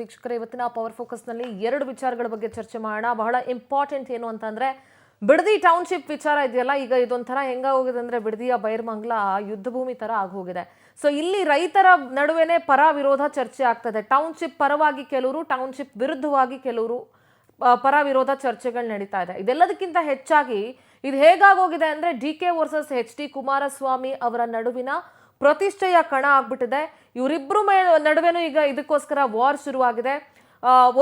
ವೀಕ್ಷಕರೇ, ಇವತ್ತಿನ power focus ನಲ್ಲಿ ಎರಡು ವಿಚಾರಗಳ ಬಗ್ಗೆ ಚರ್ಚೆ ಮಾಡೋಣ. ಬಹಳ ಇಂಪಾರ್ಟೆಂಟ್ ಏನು ಅಂತಂದ್ರೆ ಬಿಡದಿ ಟೌನ್ಶಿಪ್ ವಿಚಾರ ಇದೆಯಲ್ಲ, ಈಗ ಇದೊಂಥರ ಹೆಂಗ ಹೋಗಿದೆ ಅಂದ್ರೆ ಬಿಡದಿಯ ಬೈರ್ಮಂಗ್ಲ ಯುದ್ಧ ಭೂಮಿ ತರ ಆಗೋಗಿದೆ. ಸೊ ಇಲ್ಲಿ ರೈತರ ನಡುವೆನೆ ಪರ ವಿರೋಧ ಚರ್ಚೆ ಆಗ್ತದೆ. ಟೌನ್ಶಿಪ್ ಪರವಾಗಿ ಕೆಲವರು, ಟೌನ್ಶಿಪ್ ವಿರುದ್ಧವಾಗಿ ಕೆಲವರು ಪರ ವಿರೋಧ ಚರ್ಚೆಗಳು ನಡೀತಾ ಇದೆ. ಇದೆಲ್ಲದಕ್ಕಿಂತ ಹೆಚ್ಚಾಗಿ ಇದು ಹೇಗಾಗೋಗಿದೆ ಅಂದ್ರೆ DK ವರ್ಸಸ್ HD ಕುಮಾರಸ್ವಾಮಿ ಅವರ ನಡುವಿನ ಪ್ರತಿಷ್ಠೆಯ ಕಣ ಆಗ್ಬಿಟ್ಟಿದೆ. ಇವರಿಬ್ರು ನಡುವೆನೂ ಈಗ ಇದಕ್ಕೋಸ್ಕರ ವಾರ್ ಶುರುವಾಗಿದೆ.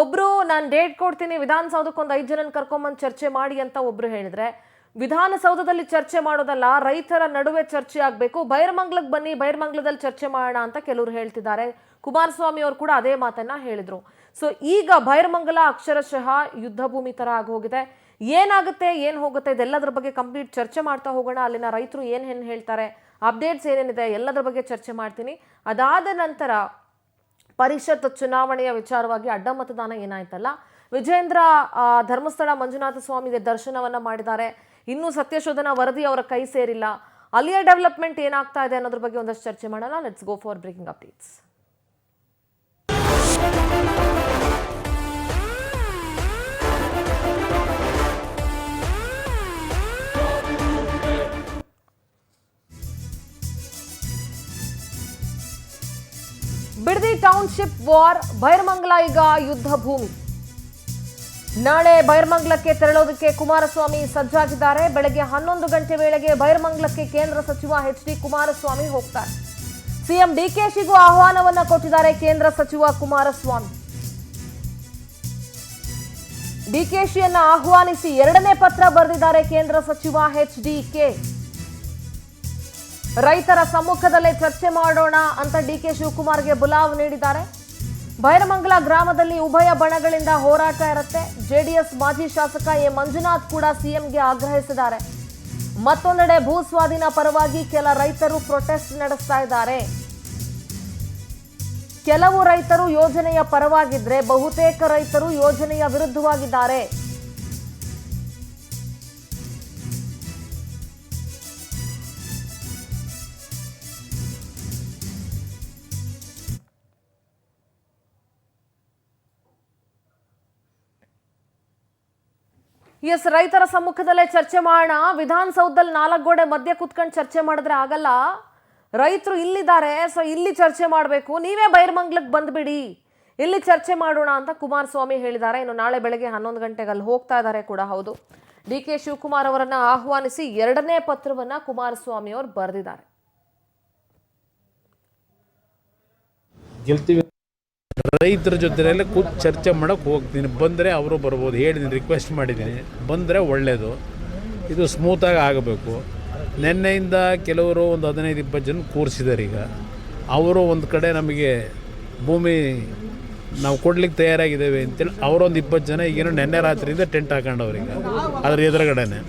ಒಬ್ರು ನಾನು ಡೇಟ್ ಕೊಡ್ತೀನಿ, ವಿಧಾನಸೌಧಕ್ಕೊಂದು 5 ಜನನ ಕರ್ಕೊಂಬಂದು ಚರ್ಚೆ ಮಾಡಿ ಅಂತ ಒಬ್ರು ಹೇಳಿದ್ರೆ, ವಿಧಾನಸೌಧದಲ್ಲಿ ಚರ್ಚೆ ಮಾಡೋದಲ್ಲ, ರೈತರ ನಡುವೆ ಚರ್ಚೆ ಆಗ್ಬೇಕು, ಬೈರ್ಮಂಗ್ಲಕ್ಕೆ ಬನ್ನಿ, ಬೈರ್ಮಂಗ್ಲದಲ್ಲಿ ಚರ್ಚೆ ಮಾಡೋಣ ಅಂತ ಕೆಲವರು ಹೇಳ್ತಿದ್ದಾರೆ. ಕುಮಾರಸ್ವಾಮಿ ಅವರು ಕೂಡ ಅದೇ ಮಾತನ್ನ ಹೇಳಿದ್ರು. ಸೊ ಈಗ ಬೈರ್ಮಂಗಲ ಅಕ್ಷರಶಃ ಯುದ್ಧ ಭೂಮಿ ತರ ಆಗೋಗಿದೆ. ಏನಾಗುತ್ತೆ, ಏನ್ ಹೋಗುತ್ತೆ, ಇದೆಲ್ಲದರ ಬಗ್ಗೆ ಕಂಪ್ಲೀಟ್ ಚರ್ಚೆ ಮಾಡ್ತಾ ಹೋಗೋಣ. ಅಲ್ಲಿನ ರೈತರು ಏನ್ ಹೇಳ್ತಾರೆ, ಅಪ್ಡೇಟ್ಸ್ ಏನೇನಿದೆ ಎಲ್ಲದರ ಬಗ್ಗೆ ಚರ್ಚೆ ಮಾಡ್ತೀನಿ. ಅದಾದ ನಂತರ ಪರಿಷತ್ ಚುನಾವಣೆಯ ವಿಚಾರವಾಗಿ ಅಡ್ಡ ಮತದಾನ ಏನಾಯ್ತಲ್ಲ, ವಿಜೇಂದ್ರ ಧರ್ಮಸ್ಥಳ ಮಂಜುನಾಥ ಸ್ವಾಮಿ ದರ್ಶನವನ್ನ ಮಾಡಿದ್ದಾರೆ. ಇನ್ನೂ ಸತ್ಯಶೋಧನಾ ವರದಿ ಅವರ ಕೈ ಸೇರಿಲ್ಲ. ಅಲ್ಲಿಯ ಡೆವಲಪ್ಮೆಂಟ್ ಏನಾಗ್ತಾ ಇದೆ ಅನ್ನೋದ್ರ ಬಗ್ಗೆ ಒಂದಷ್ಟು ಚರ್ಚೆ ಮಾಡೋಣ. Let's go for breaking updates. Bidadi township war, Byrmangala ಈಗ ಯುದ್ಧ ಭೂಮಿ. ನಾಳೆ ಬೈರ್ಮಂಗ್ಲಕ್ಕೆ ತೆರಳೋದಕ್ಕೆ ಕುಮಾರಸ್ವಾಮಿ ಸಜ್ಜಾಗಿದ್ದಾರೆ. ಬೆಳಗ್ಗೆ 11 ಗಂಟೆ ವೇಳೆಗೆ ಬೈರ್ಮಂಗ್ಲಕ್ಕೆ ಕೇಂದ್ರ ಸಚಿವ HD ಕುಮಾರಸ್ವಾಮಿ ಹೋಗ್ತಾರೆ. ಸಿಎಂ DKಶಿಗೂ ಆಹ್ವಾನವನ್ನ ಕೊಟ್ಟಿದ್ದಾರೆ ಕೇಂದ್ರ ಸಚಿವ ಕುಮಾರಸ್ವಾಮಿ. DKಶಿಯನ್ನ ಆಹ್ವಾನಿಸಿ 2ನೇ ಪತ್ರ ಬರೆದಿದ್ದಾರೆ ಕೇಂದ್ರ ಸಚಿವ HDK. ರೈತರ ಸಮ್ಮುಖದಲ್ಲೇ ಚರ್ಚೆ ಮಾಡೋಣ ಅಂತ DK ಶಿವಕುಮಾರ್ಗೆ ಬುಲಾವ್ ನೀಡಿದ್ದಾರೆ. ಬೈರಮಂಗಲ ಗ್ರಾಮದಲ್ಲಿ ಉಭಯ ಬಣಗಳಿಂದ ಹೋರಾಟ ಇರುತ್ತೆ. JDS ಮಾಜಿ ಶಾಸಕ ಎ ಮಂಜುನಾಥ್ ಕೂಡ ಸಿಎಂಗೆ ಆಗ್ರಹಿಸಿದ್ದಾರೆ. ಮತ್ತೊಂದೆಡೆ ಭೂ ಸ್ವಾಧೀನ ಪರವಾಗಿ ಕೆಲ ರೈತರು ಪ್ರೊಟೆಸ್ಟ್ ನಡೆಸ್ತಾ ಇದ್ದಾರೆ. ಕೆಲವು ರೈತರು ಯೋಜನೆಯ ಪರವಾಗಿದ್ರೆ, ಬಹುತೇಕ ರೈತರು ಯೋಜನೆಯ ವಿರುದ್ಧವಾಗಿದ್ದಾರೆ. ಎಸ್, ರೈತರ ಸಮ್ಮುಖದಲ್ಲೇ ಚರ್ಚೆ ಮಾಡೋಣ. ವಿಧಾನಸೌಧದಲ್ಲಿ 4 ಗೋಡೆ ಮಧ್ಯೆ ಕುತ್ಕೊಂಡು ಚರ್ಚೆ ಮಾಡಿದ್ರೆ ಆಗಲ್ಲ. ರೈತರು ಇಲ್ಲಿದ್ದಾರೆ, ಸೊ ಇಲ್ಲಿ ಚರ್ಚೆ ಮಾಡಬೇಕು. ನೀವೇ ಬೈರ್ಮಂಗ್ಲಕ್ಕೆ ಬಂದ್ಬಿಡಿ, ಇಲ್ಲಿ ಚರ್ಚೆ ಮಾಡೋಣ ಅಂತ ಕುಮಾರಸ್ವಾಮಿ ಹೇಳಿದ್ದಾರೆ. ಇನ್ನು ನಾಳೆ ಬೆಳಗ್ಗೆ 11 ಗಂಟೆಗೆ ಅಲ್ಲಿ ಹೋಗ್ತಾ ಇದ್ದಾರೆ ಕೂಡ. ಹೌದು, DK ಶಿವಕುಮಾರ್ ಅವರನ್ನ ಆಹ್ವಾನಿಸಿ 2ನೇ ಪತ್ರವನ್ನ ಕುಮಾರಸ್ವಾಮಿ ಅವರು ಬರೆದಿದ್ದಾರೆ. ರೈತರ ಜೊತೆಯಲ್ಲೇ ಕೂತು ಚರ್ಚೆ ಮಾಡೋಕ್ಕೆ ಹೋಗ್ತೀನಿ. ಬಂದರೆ ಅವರು ಬರ್ಬೋದು, ಹೇಳಿದ್ದೀನಿ, ರಿಕ್ವೆಸ್ಟ್ ಮಾಡಿದ್ದೀನಿ. ಬಂದರೆ ಒಳ್ಳೆಯದು. ಇದು ಸ್ಮೂತಾಗಿ ಆಗಬೇಕು. ನಿನ್ನೆಯಿಂದ ಕೆಲವರು ಒಂದು 15-20 ಜನ ಕೂರಿಸಿದ್ದಾರೆ. ಈಗ ಅವರು ಒಂದು ಕಡೆ ನಮಗೆ ಭೂಮಿ ನಾವು ಕೊಡ್ಲಿಕ್ಕೆ ತಯಾರಾಗಿದ್ದೇವೆ ಅಂತೇಳಿ ಅವರೊಂದು 20 ಜನ ಈಗೇನು ನೆನ್ನೆ ರಾತ್ರಿಯಿಂದ ಟೆಂಟ್ ಹಾಕೊಂಡವ್ರಿಗೆ ಅದ್ರ ಎದುರುಗಡೆನೆ.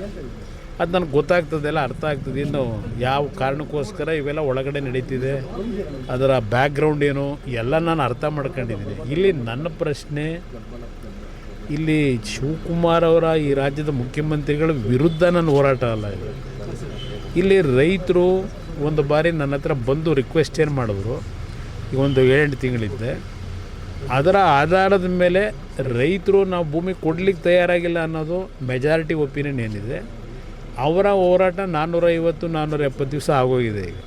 ಅದು ನನಗೆ ಗೊತ್ತಾಗ್ತದೆಲ್ಲ, ಅರ್ಥ ಆಗ್ತದೆ. ಇನ್ನು ಯಾವ ಕಾರಣಕ್ಕೋಸ್ಕರ ಇವೆಲ್ಲ ಒಳಗಡೆ ನಡೀತಿದೆ, ಅದರ ಬ್ಯಾಕ್ಗ್ರೌಂಡ್ ಏನು ಎಲ್ಲ ನಾನು ಅರ್ಥ ಮಾಡ್ಕೊಂಡಿದ್ದೀನಿ. ಇಲ್ಲಿ ನನ್ನ ಪ್ರಶ್ನೆ, ಇಲ್ಲಿ ಶಿವಕುಮಾರ್ ಅವರ ಈ ರಾಜ್ಯದ ಮುಖ್ಯಮಂತ್ರಿಗಳ ವಿರುದ್ಧ ನನ್ನ ಹೋರಾಟ ಅಲ್ಲ ಇದು. ಇಲ್ಲಿ ರೈತರು ಒಂದು ಬಾರಿ ನನ್ನ ಹತ್ರ ಬಂದು ರಿಕ್ವೆಸ್ಟ್ ಏನು ಮಾಡಿದ್ರು, ಈಗ ಒಂದು 7 ತಿಂಗಳಿದ್ದೆ. ಅದರ ಆಧಾರದ ಮೇಲೆ ರೈತರು ನಾವು ಭೂಮಿ ಕೊಡ್ಲಿಕ್ಕೆ ತಯಾರಾಗಿಲ್ಲ ಅನ್ನೋದು ಮೆಜಾರಿಟಿ ಒಪಿನಿಯನ್ ಏನಿದೆ. ಅವರ ಹೋರಾಟ 450-470 ದಿವಸ ಆಗೋಗಿದೆ. ಈಗ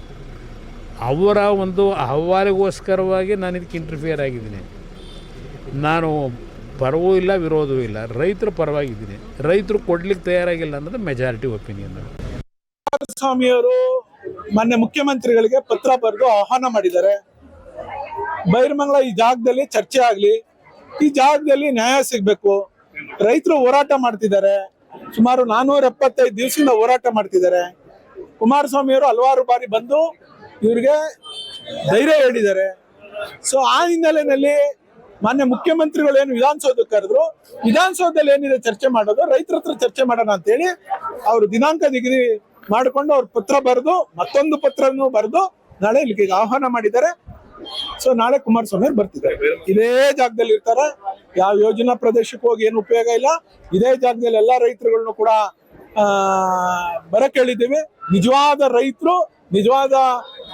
ಅವರ ಒಂದು ಅಹವಾಲಿಗೋಸ್ಕರವಾಗಿ ನಾನು ಇದಕ್ಕೆ ಇಂಟರ್ಫಿಯರ್ ಆಗಿದ್ದೀನಿ. ನಾನು ಪರವೂ ಇಲ್ಲ, ವಿರೋಧವೂ ಇಲ್ಲ, ರೈತರ ಪರವಾಗಿದ್ದೀನಿ. ರೈತರು ಕೊಡ್ಲಿಕ್ಕೆ ತಯಾರಾಗಿಲ್ಲ ಅನ್ನೋದು ಮೆಜಾರಿಟಿ ಒಪಿನಿಯನ್. ಕುಮಾರಸ್ವಾಮಿಯವರು ಮೊನ್ನೆ ಮುಖ್ಯಮಂತ್ರಿಗಳಿಗೆ ಪತ್ರ ಬರೆದು ಆಹ್ವಾನ ಮಾಡಿದ್ದಾರೆ. ಬೈರಮಂಗಲ ಈ ಜಾಗದಲ್ಲಿ ಚರ್ಚೆ ಆಗಲಿ, ಈ ಜಾಗದಲ್ಲಿ ನ್ಯಾಯ ಸಿಗಬೇಕು. ರೈತರು ಹೋರಾಟ ಮಾಡ್ತಿದ್ದಾರೆ, ಸುಮಾರು 475 ದಿವಸದಿಂದ ಹೋರಾಟ ಮಾಡ್ತಿದ್ದಾರೆ. ಕುಮಾರಸ್ವಾಮಿಯವರು ಹಲವಾರು ಬಾರಿ ಬಂದು ಇವ್ರಿಗೆ ಧೈರ್ಯ ಹೇಳಿದ್ದಾರೆ. ಸೊ ಆ ಹಿನ್ನೆಲೆಯಲ್ಲಿ ಮಾನ್ಯ ಮುಖ್ಯಮಂತ್ರಿಗಳು ಏನು ವಿಧಾನಸೌಧಕ್ಕೆ ಕರೆದ್ರು, ವಿಧಾನಸೌಧದಲ್ಲಿ ಏನಿದೆ ಚರ್ಚೆ ಮಾಡೋದು, ರೈತರ ಹತ್ರ ಚರ್ಚೆ ಮಾಡೋಣ ಅಂತೇಳಿ ಅವರು ದಿನಾಂಕ ನಿಗದಿ ಮಾಡಿಕೊಂಡು ಅವ್ರ ಪತ್ರ ಬರೆದು, ಮತ್ತೊಂದು ಪತ್ರವನ್ನು ಬರೆದು ನಾಳೆ ಇಲ್ಲಿಗೆ ಆಹ್ವಾನ ಮಾಡಿದ್ದಾರೆ. ಸೊ ನಾಳೆ ಕುಮಾರಸ್ವಾಮಿ ಬರ್ತಿದ್ದಾರೆ. ಇದೇ ಜಾಗದಲ್ಲಿ ಇರ್ತಾರೆ. ಯಾವ ಯೋಜನಾ ಪ್ರದೇಶಕ್ಕೆ ಹೋಗಿ ಏನು ಉಪಯೋಗ ಇಲ್ಲ. ಇದೇ ಜಾಗದಲ್ಲಿ ಎಲ್ಲಾ ರೈತರುಗಳನ್ನು ಕೂಡ ಬರಕ್ ಹೇಳಿದ್ದೀವಿ. ನಿಜವಾದ ರೈತರು, ನಿಜವಾದ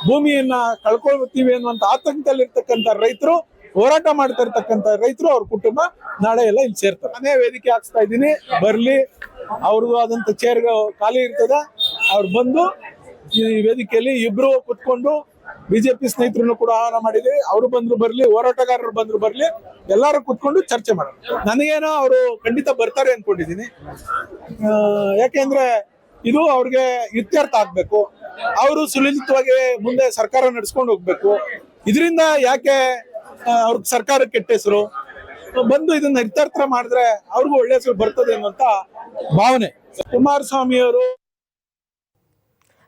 ಭೂಮಿಯನ್ನ ಕಳ್ಕೊಳ್ತೀವಿ ಅನ್ನುವಂತ ಆತಂಕದಲ್ಲಿ ಇರ್ತಕ್ಕಂಥ ರೈತರು ಹೋರಾಟ ಮಾಡ್ತಾ ಇರ್ತಕ್ಕಂಥ ರೈತರು ಅವ್ರ ಕುಟುಂಬ ನಾಳೆ ಎಲ್ಲ ಇಲ್ಲಿ ಸೇರ್ತಾರೆ. ನಾನೇ ವೇದಿಕೆ ಹಾಕ್ಸ್ತಾ ಇದ್ದೀನಿ, ಬರ್ಲಿ, ಅವ್ರಿಗೂ ಆದಂತ ಚೇರ್ ಖಾಲಿ ಇರ್ತದ, ಅವ್ರು ಬಂದು ಈ ವೇದಿಕೆಯಲ್ಲಿ ಇಬ್ರು ಕುತ್ಕೊಂಡು ಬಿಜೆಪಿ ಸ್ನೇಹಿತರನ್ನು ಕೂಡ ಆಹ್ವಾನ ಮಾಡಿದೀವಿ, ಅವರು ಬಂದ್ರು ಬರ್ಲಿ, ಹೋರಾಟಗಾರರು ಬಂದ್ರು ಬರ್ಲಿ, ಎಲ್ಲಾರು ಕುತ್ಕೊಂಡು ಚರ್ಚೆ ಮಾಡೋಣ. ನನಗೇನೋ ಅವರು ಖಂಡಿತ ಬರ್ತಾರೆ ಅನ್ಕೊಂಡಿದೀನಿ. ಯಾಕೆಂದ್ರೆ ಇದು ಅವ್ರಿಗೆ ಇತ್ಯರ್ಥ ಆಗ್ಬೇಕು, ಅವರು ಸುಲಲಿತವಾಗಿ ಮುಂದೆ ಸರ್ಕಾರ ನಡೆಸ್ಕೊಂಡು ಹೋಗ್ಬೇಕು. ಇದರಿಂದ ಯಾಕೆ ಅವ್ರ ಸರ್ಕಾರಕ್ಕೆ ಕೆಟ್ಟ ಹೆಸರು ಬಂದು ಇದನ್ನ ಇತ್ಯರ್ಥ ಮಾಡಿದ್ರೆ ಅವ್ರಿಗೂ ಒಳ್ಳೆ ಹೆಸರು ಬರ್ತದೆ ಅನ್ನುವಂತ ಭಾವನೆ. ಕುಮಾರಸ್ವಾಮಿ ಅವರು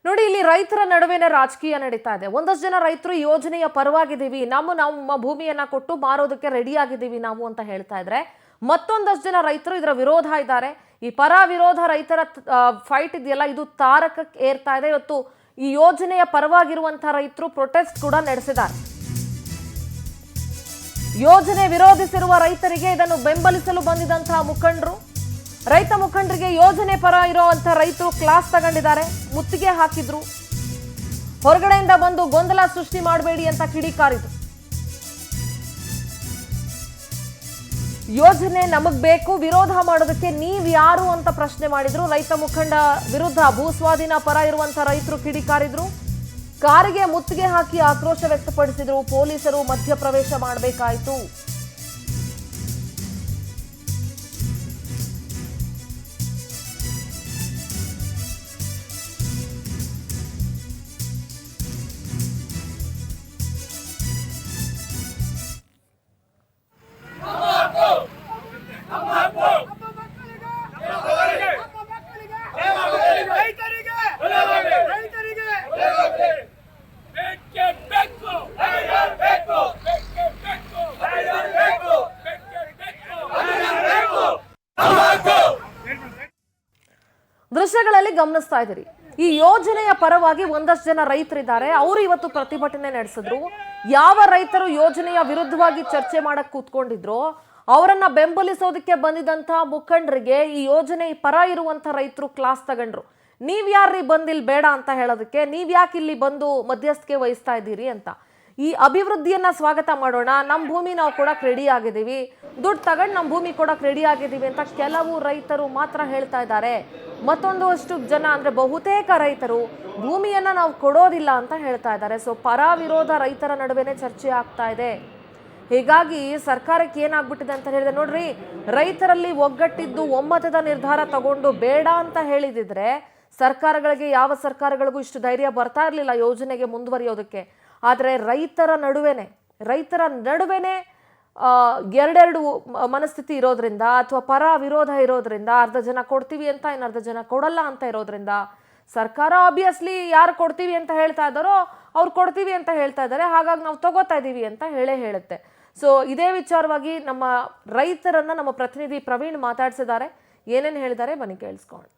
ನೋಡಿ, ಇಲ್ಲಿ ರೈತರ ನಡುವೆನೇ ರಾಜಕೀಯ ನಡೀತಾ ಇದೆ. ಒಂದಷ್ಟು ಜನ ರೈತರು ಯೋಜನೆಯ ಪರವಾಗಿದ್ದೀವಿ, ನಮ್ಮ ಭೂಮಿಯನ್ನ ಕೊಟ್ಟು ಮಾರೋದಕ್ಕೆ ರೆಡಿ ಆಗಿದ್ದೀವಿ ನಾವು ಅಂತ ಹೇಳ್ತಾ ಇದ್ರೆ, ಮತ್ತೊಂದಷ್ಟು ಜನ ರೈತರು ಇದರ ವಿರೋಧ ಇದ್ದಾರೆ. ಈ ಪರ ವಿರೋಧ ರೈತರ ಫೈಟ್ ಇದೆಯಲ್ಲ, ಇದು ತಾರಕಕ್ಕೆ ಏರ್ತಾ ಇದೆ. ಇವತ್ತು ಈ ಯೋಜನೆಯ ಪರವಾಗಿರುವಂತಹ ರೈತರು ಪ್ರೊಟೆಸ್ಟ್ ಕೂಡ ನಡೆಸಿದ್ದಾರೆ. ಯೋಜನೆ ವಿರೋಧಿಸಿರುವ ರೈತರಿಗೆ ಇದನ್ನು ಬೆಂಬಲಿಸಲು ಬಂದಿದಂತಹ ಮುಖಂಡರು, ರೈತ ಮುಖಂಡರಿಗೆ ಯೋಜನೆ ಪರ ಇರುವಂತಹ ರೈತರು ಕ್ಲಾಸ್ ತಗೊಂಡಿದ್ದಾರೆ, ಮುತ್ತಿಗೆ ಹಾಕಿದ್ರು, ಹೊರಗಡೆಯಿಂದ ಬಂದು ಗೊಂದಲ ಸೃಷ್ಟಿ ಮಾಡಬೇಡಿ ಅಂತ ಕಿಡಿಕಾರಿದ್ರು. ಯೋಜನೆ ನಮಗ್ ಬೇಕು, ವಿರೋಧ ಮಾಡೋದಕ್ಕೆ ನೀವ್ ಯಾರು ಅಂತ ಪ್ರಶ್ನೆ ಮಾಡಿದ್ರು. ರೈತ ಮುಖಂಡ ವಿರುದ್ಧ ಭೂಸ್ವಾಧೀನ ಪರ ಇರುವಂತಹ ರೈತರು ಕಿಡಿಕಾರಿದ್ರು, ಕಾರಿಗೆ ಮುತ್ತಿಗೆ ಹಾಕಿ ಆಕ್ರೋಶ ವ್ಯಕ್ತಪಡಿಸಿದ್ರು. ಪೊಲೀಸರು ಮಧ್ಯಪ್ರವೇಶ ಮಾಡಬೇಕಾಯಿತು. ದೃಶ್ಯಗಳಲ್ಲಿ ಗಮನಿಸ್ತಾ ಇದ್ದೀರಿ, ಈ ಯೋಜನೆಯ ಪರವಾಗಿ ಒಂದಷ್ಟು ಜನ ರೈತರಿದ್ದಾರೆ. ಅವರು ಇವತ್ತು ಪ್ರತಿಭಟನೆ ನಡೆಸಿದ್ರು. ಯಾವ ರೈತರು ಯೋಜನೆಯ ವಿರುದ್ಧವಾಗಿ ಚರ್ಚೆ ಮಾಡಕ್ ಕೂತ್ಕೊಂಡಿದ್ರು, ಅವರನ್ನ ಬೆಂಬಲಿಸೋದಕ್ಕೆ ಬಂದಿದಂತಹ ಮುಖಂಡರಿಗೆ ಈ ಯೋಜನೆ ಪರ ಇರುವಂತಹ ರೈತರು ಕ್ಲಾಸ್ ತಗೊಂಡ್ರು. ನೀವ್ ಯಾರ್ರಿ ಬಂದಿಲ್ ಬೇಡ ಅಂತ ಹೇಳೋದಕ್ಕೆ, ನೀವ್ ಯಾಕೆ ಇಲ್ಲಿ ಬಂದು ಮಧ್ಯಸ್ಥಿಕೆ ವಹಿಸ್ತಾ ಇದ್ದೀರಿ ಅಂತ. ಈ ಅಭಿವೃದ್ಧಿಯನ್ನ ಸ್ವಾಗತ ಮಾಡೋಣ, ನಮ್ಮ ಭೂಮಿ ನಾವು ಕೊಡಕ್ ರೆಡಿ ಆಗಿದ್ದೀವಿ, ದುಡ್ಡು ತಗೊಂಡು ನಮ್ಮ ಭೂಮಿ ಕೊಡಕ್ ರೆಡಿ ಆಗಿದ್ದೀವಿ ಅಂತ ಕೆಲವು ರೈತರು ಮಾತ್ರ ಹೇಳ್ತಾ ಇದ್ದಾರೆ. ಮತ್ತೊಂದು ಅಷ್ಟು ಜನ ಅಂದ್ರೆ ಬಹುತೇಕ ರೈತರು ಭೂಮಿಯನ್ನ ನಾವು ಕೊಡೋದಿಲ್ಲ ಅಂತ ಹೇಳ್ತಾ ಇದ್ದಾರೆ. ಸೊ ಪರ ವಿರೋಧ ರೈತರ ನಡುವೆನೆ ಚರ್ಚೆ ಆಗ್ತಾ ಇದೆ. ಹೀಗಾಗಿ ಸರ್ಕಾರಕ್ಕೆ ಏನಾಗ್ಬಿಟ್ಟಿದೆ ಅಂತ ಹೇಳಿದ್ರೆ, ನೋಡ್ರಿ, ರೈತರಲ್ಲಿ ಒಗ್ಗಟ್ಟಿದ್ದು ಒಮ್ಮತದ ನಿರ್ಧಾರ ತಗೊಂಡು ಬೇಡ ಅಂತ ಹೇಳಿದಿದ್ರೆ ಸರ್ಕಾರಗಳಿಗೆ, ಯಾವ ಸರ್ಕಾರಗಳಿಗೂ ಇಷ್ಟು ಧೈರ್ಯ ಬರ್ತಾ ಇರಲಿಲ್ಲ ಯೋಜನೆಗೆ ಮುಂದುವರಿಯೋದಕ್ಕೆ. ಆದರೆ ರೈತರ ನಡುವೆನೆ ಎರಡೆರಡು ಮನಸ್ಥಿತಿ ಇರೋದ್ರಿಂದ, ಅಥವಾ ಪರ ವಿರೋಧ ಇರೋದ್ರಿಂದ, ಅರ್ಧ ಜನ ಕೊಡ್ತೀವಿ ಅಂತ ಇನ್ನರ್ಧ ಜನ ಕೊಡಲ್ಲ ಅಂತ ಇರೋದ್ರಿಂದ, ಸರ್ಕಾರ ಆಬ್ವಿಯಸ್ಲಿ ಯಾರು ಕೊಡ್ತೀವಿ ಅಂತ ಹೇಳ್ತಾ ಇದ್ದಾರೋ ಅವ್ರು ಕೊಡ್ತೀವಿ ಅಂತ ಹೇಳ್ತಾ ಇದ್ದಾರೆ, ಹಾಗಾಗಿ ನಾವು ತಗೋತಾ ಇದ್ದೀವಿ ಅಂತ ಹೇಳುತ್ತೆ. ಸೊ ಇದೇ ವಿಚಾರವಾಗಿ ನಮ್ಮ ರೈತರನ್ನ ನಮ್ಮ ಪ್ರತಿನಿಧಿ ಪ್ರವೀಣ್ ಮಾತಾಡ್ಸಿದ್ದಾರೆ. ಏನೇನು ಹೇಳಿದ್ದಾರೆ ಬನ್ನಿ ಕೇಳಿಸ್ಕೊಂಡು.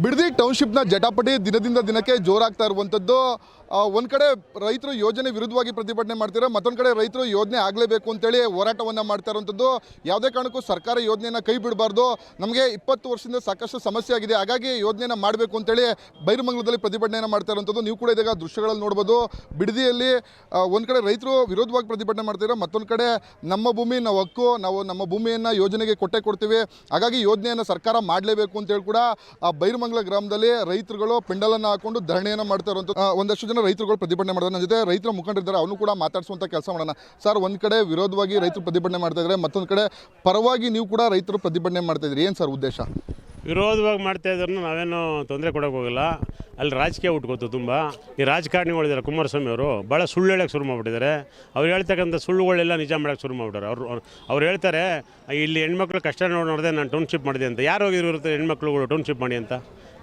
ಬಿಡದಿ ಟೌನ್ಶಿಪ್ನ ಜಟಾಪಟಿ ದಿನದಿಂದ ದಿನಕ್ಕೆ ಜೋರಾಗ್ತಾ ಇರುವಂಥದ್ದು. ಒಂದು ಕಡೆ ರೈತರು ಯೋಜನೆ ವಿರುದ್ಧವಾಗಿ ಪ್ರತಿಭಟನೆ ಮಾಡ್ತಾರೆ, ಮತ್ತೊಂದು ಕಡೆ ರೈತರು ಯೋಜನೆ ಆಗಲೇಬೇಕು ಅಂತೇಳಿ ಹೋರಾಟವನ್ನು ಮಾಡ್ತಾ ಇರುವಂಥದ್ದು. ಯಾವುದೇ ಕಾರಣಕ್ಕೂ ಸರ್ಕಾರ ಯೋಜನೆಯನ್ನು ಕೈ ಬಿಡಬಾರ್ದು, ನಮಗೆ 20 ವರ್ಷದಿಂದ ಸಾಕಷ್ಟು ಸಮಸ್ಯೆ ಆಗಿದೆ, ಹಾಗಾಗಿ ಯೋಜನೆಯನ್ನು ಮಾಡಬೇಕು ಅಂತೇಳಿ ಬೈರಮಂಗಲದಲ್ಲಿ ಪ್ರತಿಭಟನೆಯನ್ನು ಮಾಡ್ತಾ ಇರುವಂಥದ್ದು. ನೀವು ಕೂಡ ಇದೀಗ ದೃಶ್ಯಗಳಲ್ಲಿ ನೋಡ್ಬೋದು. ಬಿಡದಿಯಲ್ಲಿ ಒಂದು ಕಡೆ ರೈತರು ವಿರೋಧವಾಗಿ ಪ್ರತಿಭಟನೆ ಮಾಡ್ತಿದ್ದಾರೆ, ಮತ್ತೊಂದು ಕಡೆ ನಮ್ಮ ಭೂಮಿ ನಾವು ಹಕ್ಕು, ನಾವು ನಮ್ಮ ಭೂಮಿಯನ್ನು ಯೋಜನೆಗೆ ಕೊಡ್ತೀವಿ, ಹಾಗಾಗಿ ಯೋಜನೆಯನ್ನು ಸರ್ಕಾರ ಮಾಡಲೇಬೇಕು ಅಂತೇಳಿ ಕೂಡ ಬೈರಮಂಗಲ ಗ್ರಾಮದಲ್ಲಿ ರೈತರುಗಳು ಪೆಂಡಲನ್ನು ಹಾಕೊಂಡು ಧರಣಿಯನ್ನು ಮಾಡ್ತಾ ಇರುವಂಥದ್ದು. ಒಂದಷ್ಟು ಜನ ರೈತರುಗಳು ಪ್ರತಿಭಟನೆ ಮಾಡಿದ್ರೆ, ನನ್ನ ಜೊತೆ ರೈತರ ಮುಖಂಡರಿದ್ದಾರೆ, ಅವನು ಕೂಡ ಮಾತಾಡಿಸುವಂಥ ಕೆಲಸ ಮಾಡೋಣ. ಸರ್, ಒಂದು ಕಡೆ ವಿರೋಧವಾಗಿ ರೈತರು ಪ್ರತಿಭಟನೆ ಮಾಡ್ತಾ ಇದ್ದಾರೆ, ಮತ್ತೊಂದು ಕಡೆ ಪರವಾಗಿ ನೀವು ಕೂಡ ರೈತರು ಪ್ರತಿಭಟನೆ ಮಾಡ್ತಾ ಇದ್ದೀರಿ, ಏನು ಸರ್ ಉದ್ದೇಶ? ವಿರೋಧವಾಗಿ ಮಾಡ್ತಾ ಇದ್ರೂ ನಾವೇನು ತೊಂದರೆ ಕೊಡೋಕೆ ಹೋಗಿಲ್ಲ. ಅಲ್ಲಿ ರಾಜಕೀಯ ಉಟ್ಕೋತು ತುಂಬ. ಈ ರಾಜಕಾರಣಿಗಳಿದ್ದಾರೆ, ಕುಮಾರಸ್ವಾಮಿ ಅವರು ಭಾಳ ಸುಳ್ಳು ಹೇಳೋಕ್ಕೆ ಶುರು ಮಾಡಿಬಿಟ್ಟಿದ್ದಾರೆ. ಅವ್ರು ಹೇಳ್ತಕ್ಕಂಥ ಸುಳ್ಳುಗಳೆಲ್ಲ ನಿಜ ಮಾಡೋಕ್ಕೆ ಶುರು ಮಾಡಿಬಿಟ್ಟಾರೆ. ಅವ್ರು ಹೇಳ್ತಾರೆ ಇಲ್ಲಿ ಹೆಣ್ಮಕ್ಳು ಕಷ್ಟ ನೋಡಿದೆ ನಾನು ಟೌನ್ಶಿಪ್ ಮಾಡಿದೆ ಅಂತ. ಯಾರು ಹೋಗಿರುತ್ತೆ ಹೆಣ್ಮಕ್ಳುಗಳು ಟೌನ್ಶಿಪ್ ಮಾಡಿ ಅಂತ?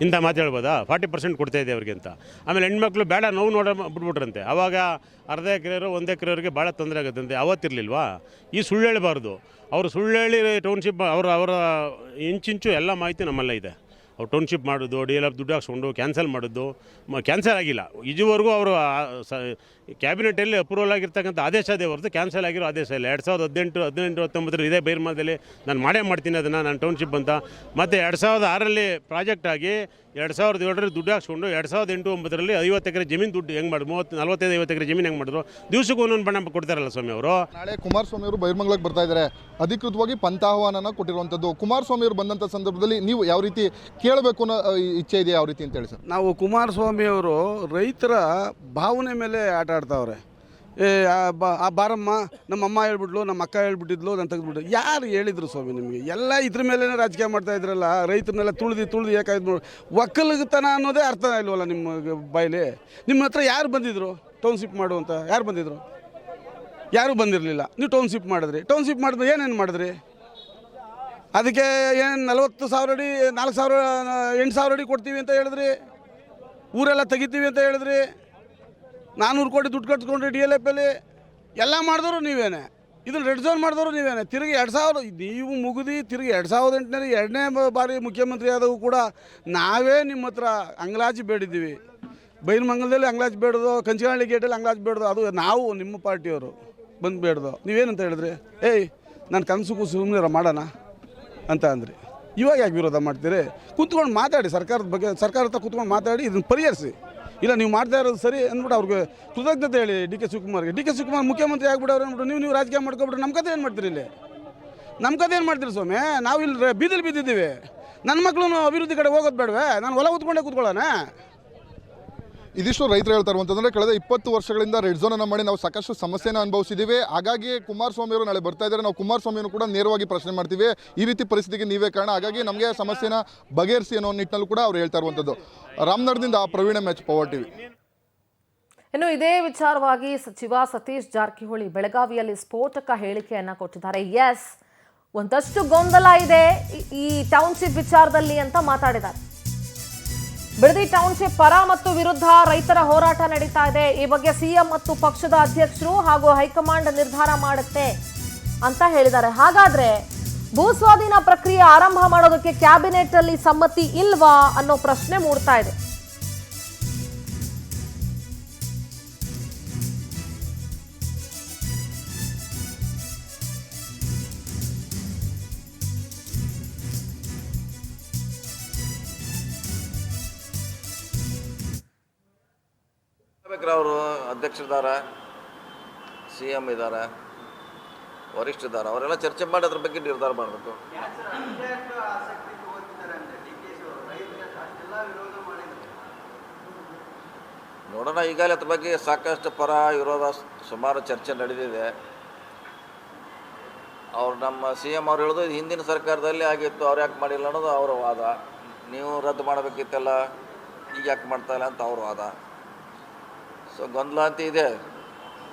ಇಂಥ ಮಾತು ಹೇಳ್ಬೋದಾ? 40% ಕೊಡ್ತಾಯಿದ್ದೆ ಅವ್ರಿಗೆ ಅಂತ. ಆಮೇಲೆ ಹೆಣ್ಮಕ್ಳು ಬೇಡ ನೋವು ಬಿಟ್ಬಿಟ್ರಂತೆ. ಆವಾಗ ಅರ್ಧ ಎಕರೆಯವರು 1 ಎಕರೆಯವ್ರಿಗೆ ಭಾಳ ತೊಂದರೆ ಆಗುತ್ತಂತೆ. ಅವತ್ತಿರಲಿಲ್ವಾ? ಈ ಸುಳ್ಳು ಹೇಳಬಾರ್ದು. ಅವರು ಸುಳ್ಳು ಹೇಳಿ ಟೌನ್ಶಿಪ್ ಅವರ ಇಂಚಿಂಚು ಎಲ್ಲ ಮಾಹಿತಿ ನಮ್ಮಲ್ಲ ಇದೆ. ಅವ್ರು ಟೌನ್ಶಿಪ್ ಮಾಡೋದು DLF ದುಡ್ಡು ಹಾಕ್ಸ್ಕೊಂಡು ಕ್ಯಾನ್ಸಲ್ ಮಾಡೋದು ಕ್ಯಾನ್ಸಲ್ ಆಗಿಲ್ಲ. ಇದುವರೆಗೂ ಅವರು ಕ್ಯಾಬಿನೆಟಲ್ಲಿ ಅಪ್ರೂವಲ್ ಆಗಿರ್ತಕ್ಕಂಥ ಆದೇಶ ಅದೇ ಹೊರತು ಕ್ಯಾನ್ಸಲ್ ಆಗಿರೋ ಆದೇಶ ಇಲ್ಲ. 2018, 19, 19 ಇದೇ ಬೈರ್ಮಂಗಲದಲ್ಲಿ ನಾನು ಮಾಡ್ತೀನಿ ಅದನ್ನು, ನಾನು ಟೌನ್ಶಿಪ್ ಅಂತ. ಮತ್ತು 2006ರಲ್ಲಿ ಪ್ರಾಜೆಕ್ಟ್ ಆಗಿ 2007ರಲ್ಲಿ ದುಡ್ಡು ಹಾಕ್ಸ್ಕೊಂಡು 2008, 2009ರಲ್ಲಿ 50 ಎಕರೆ ಜಮೀನು ದುಡ್ಡು ಹೆಂಗೆ ಮಾಡಿ 45 ಎಕರೆ ಜಮೀನು ಹೆಂಗೆ ಮಾಡಿದ್ರು. ದಿವಸಕ್ಕೂ ಒಂದೊಂದು ಬಣ್ಣ ಕೊಡ್ತಾರಲ್ಲ ಸ್ವಾಮಿ ಅವರು. ನಾಳೆ ಕುಮಾರಸ್ವಾಮಿ ಅವರು ಬೈರ್ಮಂಗಲಕ್ಕೆ ಬರ್ತಾ ಇದ್ದಾರೆ, ಅಧಿಕೃತವಾಗಿ ಪಂಥಾಹ್ವಾನನ ಕೊಟ್ಟಿರುವಂಥದ್ದು. ಕುಮಾರಸ್ವಾಮಿ ಅವರು ಬಂದಂಥ ಸಂದರ್ಭದಲ್ಲಿ ನೀವು ಯಾವ ರೀತಿ ಕೇಳಬೇಕು ಅನ್ನೋ ಇಚ್ಛೆ ಇದೆ, ಯಾವ ರೀತಿ ಅಂತ ಹೇಳಿ ಸರ್? ನಾವು ಕುಮಾರಸ್ವಾಮಿ ಅವರು ರೈತರ ಭಾವನೆ ಮೇಲೆ ಆಟ ಆಡ್ತಾವ್ರೆ. ಆ ಬಾರಮ್ಮ, ನಮ್ಮ ಅಮ್ಮ ಹೇಳ್ಬಿಟ್ಲು, ನಮ್ಮ ಅಕ್ಕ ಹೇಳ್ಬಿಟ್ಟಿದ್ಲು, ನಾನು ತೆಗೆದ್ಬಿಟ್ಟು. ಯಾರು ಹೇಳಿದ್ರು ಸ್ವಾಮಿ ನಿಮಗೆ? ಎಲ್ಲ ಇದ್ರ ಮೇಲೇ ರಾಜಕೀಯ ಮಾಡ್ತಾ ಇದ್ರಲ್ಲ, ರೈತರನ್ನೆಲ್ಲ ತುಳಿದು ಏಕಾಯ್ತು ನೋಡಿ. ಒಕ್ಕಲಿಗತನ ಅನ್ನೋದೇ ಅರ್ಥ ಇಲ್ವಲ್ಲ ನಿಮ್ಮ ಬಾಯಲ್ಲಿ. ನಿಮ್ಮ ಹತ್ರ ಯಾರು ಬಂದಿದ್ರು ಟೌನ್ಶಿಪ್ ಮಾಡು ಅಂತ? ಯಾರು ಬಂದಿದ್ರು? ಯಾರೂ ಬಂದಿರಲಿಲ್ಲ. ನೀವು ಟೌನ್ಶಿಪ್ ಮಾಡಿದ್ರಿ. ಟೌನ್ಶಿಪ್ ಮಾಡಿದ್ರೆ ಏನೇನು ಮಾಡಿದ್ರಿ? ಅದಕ್ಕೆ ಏನು 40,000 ಅಡಿ 4,000 8,000 ಅಡಿ ಕೊಡ್ತೀವಿ ಅಂತ ಹೇಳಿದ್ರಿ. ಊರೆಲ್ಲ ತೆಗಿತೀವಿ ಅಂತ ಹೇಳಿದ್ರಿ. 400 ಕೋಟಿ ದುಡ್ಡು ಕಟ್ಸ್ಕೊಂಡ್ರಿ DLF ಅಲ್ಲಿ. ಎಲ್ಲ ಮಾಡಿದವರು ನೀವೇನೆ, ಇದನ್ನು ರೆಡ್ ಝೋನ್ ಮಾಡಿದವರು ನೀವೇನೆ. ತಿರುಗಿ 2000 ನೀವು ಮುಗಿದು ತಿರುಗಿ 2008ನಲ್ಲಿ 2ನೇ ಬಾರಿ ಮುಖ್ಯಮಂತ್ರಿ ಆದವು ಕೂಡ ನಾವೇ ನಿಮ್ಮ ಹತ್ರ ಅಂಗ್ಲಾಜಿ ಬೇಡಿದ್ದೀವಿ. ಬೈರ್ಮಂಗಲದಲ್ಲಿ ಅಂಗ್ಲಾಜಿ ಬೇಡ್ದು, ಕಂಚಿನಹಳ್ಳಿ ಗೇಟಲ್ಲಿ ಅಂಗ್ಲಾಜಿ ಬೇಡ್ದು. ಅದು ನಾವು ನಿಮ್ಮ ಪಾರ್ಟಿಯವರು ಬಂದು ಬೇಡ್ದು. ನೀವೇನಂತ ಹೇಳಿದ್ರಿ? ಏಯ್ ನಾನು ಕನಸು ಸುಮ್ಮನೆ ಮಾಡೋಣ ಅಂತ ಅಂದ್ರಿ. ಇವಾಗ ಯಾಕೆ ವಿರೋಧ ಮಾಡ್ತೀರಿ? ಕೂತ್ಕೊಂಡು ಮಾತಾಡಿ, ಸರ್ಕಾರದ ಬಗ್ಗೆ ಸರ್ಕಾರ ಹತ್ರ ಕೂತ್ಕೊಂಡು ಮಾತಾಡಿ ಇದನ್ನು ಪರಿಹರಿಸಿ. ಇಲ್ಲ ನೀವು ಮಾಡ್ತಾ ಇರೋದು ಸರಿ ಅಂದ್ಬಿಟ್ಟು ಅವ್ರಿಗೆ ಕೃತಜ್ಞತೆ ಹೇಳಿ. DK ಶಿವಕುಮಾರ್ಗೆ. DK ಶಿವಕುಮಾರ್ ಮುಖ್ಯಮಂತ್ರಿ ಆಗ್ಬಿಡೋರು ಅಂದ್ಬಿಟ್ಟು ನೀವು ರಾಜಕೀಯ ಮಾಡ್ಕೊಬಿಟ್ರೆ ನಮ್ಮ ಕತೆ ಏನು ಮಾಡ್ತೀರಿ? ಇಲ್ಲಿ ನಮ್ಮ ಕತೆ ಏನು ಮಾಡ್ತೀರಿ ಸ್ವಾಮಿ? ನಾವು ಇಲ್ಲಿ ಬೀದಿಲಿ ಬಿದ್ದಿದ್ದೀವಿ. ನನ್ನ ಮಕ್ಕಳು ಅಭಿವೃದ್ಧಿ ಕಡೆ ಹೋಗೋದು ಬೇಡವೇ? ನಾನು ಹೊಲ ಕೂತ್ಕೊಂಡೇ ಕೂತ್ಕೊಳ್ಳೋಣ? ಇದಿಷ್ಟು ರೈತರು ಹೇಳ್ತಾ ಇರುವಂತಂದ್ರೆ ಕಳೆದ 20 ವರ್ಷಗಳಿಂದ ರೆಡ್ ಝೋನ್ ಅನ್ನು ಮಾಡಿ ನಾವು ಸಾಕಷ್ಟು ಸಮಸ್ಯೆನ ಅನುಭವಿಸಿದ್ದೀವಿ. ಹಾಗಾಗಿ ಕುಮಾರಸ್ವಾಮಿ ಅವರು ನಾಳೆ ಬರ್ತಾ ಇದ್ದಾರೆ, ನಾವು ಕುಮಾರಸ್ವಾಮಿಯನ್ನು ಕೂಡ ನೇರವಾಗಿ ಪ್ರಶ್ನೆ ಮಾಡ್ತೀವಿ, ಈ ರೀತಿ ಪರಿಸ್ಥಿತಿಗೆ ನೀವೇ ಕಾರಣ, ಹಾಗಾಗಿ ನಮಗೆ ಸಮಸ್ಯೆನ ಬಗೆಹರಿಸಿ ಅನ್ನೋ ನಿಟ್ಟಿನಲ್ಲೂ ಕೂಡ ಅವ್ರು ಹೇಳ್ತಾ ಇರುವಂಥದ್ದು. ರಾಮನಗರದಿಂದ ಪ್ರವೀಣ ಮ್ಯಾಚ್ ಪವರ್ ಟಿವಿ. ಇನ್ನು ಇದೇ ವಿಚಾರವಾಗಿ ಸಚಿವ ಸತೀಶ್ ಜಾರಕಿಹೊಳಿ ಬೆಳಗಾವಿಯಲ್ಲಿ ಸ್ಫೋಟಕ ಹೇಳಿಕೆಯನ್ನ ಕೊಟ್ಟಿದ್ದಾರೆ. ಎಸ್, ಒಂದಷ್ಟು ಗೊಂದಲ ಇದೆ ಈ ಟೌನ್ಶಿಪ್ ವಿಚಾರದಲ್ಲಿ ಅಂತ ಮಾತಾಡಿದ್ದಾರೆ. ಬಿಡದಿ ಟೌನ್ಶಿಪ್ ಪರ ಮತ್ತು ವಿರುದ್ಧ ರೈತರ ಹೋರಾಟ ನಡೀತಾ ಇದೆ. ಈ ಬಗ್ಗೆ ಸಿಎಂ ಮತ್ತು ಪಕ್ಷದ ಅಧ್ಯಕ್ಷರು ಹಾಗೂ ಹೈಕಮಾಂಡ್ ನಿರ್ಧಾರ ಮಾಡುತ್ತೆ ಅಂತ ಹೇಳಿದ್ದಾರೆ. ಹಾಗಾದ್ರೆ ಭೂಸ್ವಾಧೀನ ಪ್ರಕ್ರಿಯೆ ಆರಂಭ ಮಾಡೋದಕ್ಕೆ ಕ್ಯಾಬಿನೆಟ್ ಅಲ್ಲಿ ಸಮ್ಮತಿ ಇಲ್ವಾ ಅನ್ನೋ ಪ್ರಶ್ನೆ ಮೂಡ್ತಾ ಇದೆ. ಅವರು ಅಧ್ಯಕ್ಷರಿದ್ದಾರೆ, CM ಇದ್ದಾರೆ, ವರಿಷ್ಠರಿದ್ದಾರೆ. ಅವರೆಲ್ಲ ಚರ್ಚೆ ಮಾಡಿ ಅದ್ರ ಬಗ್ಗೆ ನಿರ್ಧಾರ ಮಾಡಬೇಕು. ನೋಡೋಣ, ಈಗಾಗಲೇ ಅದ್ರ ಬಗ್ಗೆ ಸಾಕಷ್ಟು ಪರ ವಿರೋಧ ಸುಮಾರು ಚರ್ಚೆ ನಡೆದಿದೆ. ಅವ್ರು ನಮ್ಮ CM ಅವ್ರು ಹೇಳೋದು ಹಿಂದಿನ ಸರ್ಕಾರದಲ್ಲಿ ಆಗಿತ್ತು, ಅವ್ರು ಯಾಕೆ ಮಾಡಿಲ್ಲ ಅನ್ನೋದು ಅವರ ವಾದ. ನೀವು ರದ್ದು ಮಾಡಬೇಕಿತ್ತಲ್ಲ, ಈಗ ಯಾಕೆ ಮಾಡ್ತಾ ಇಲ್ಲ ಅಂತ ಅವ್ರ ವಾದ. ಸೊ ಗೊಂದಲ ಅಂತ ಇದೆ.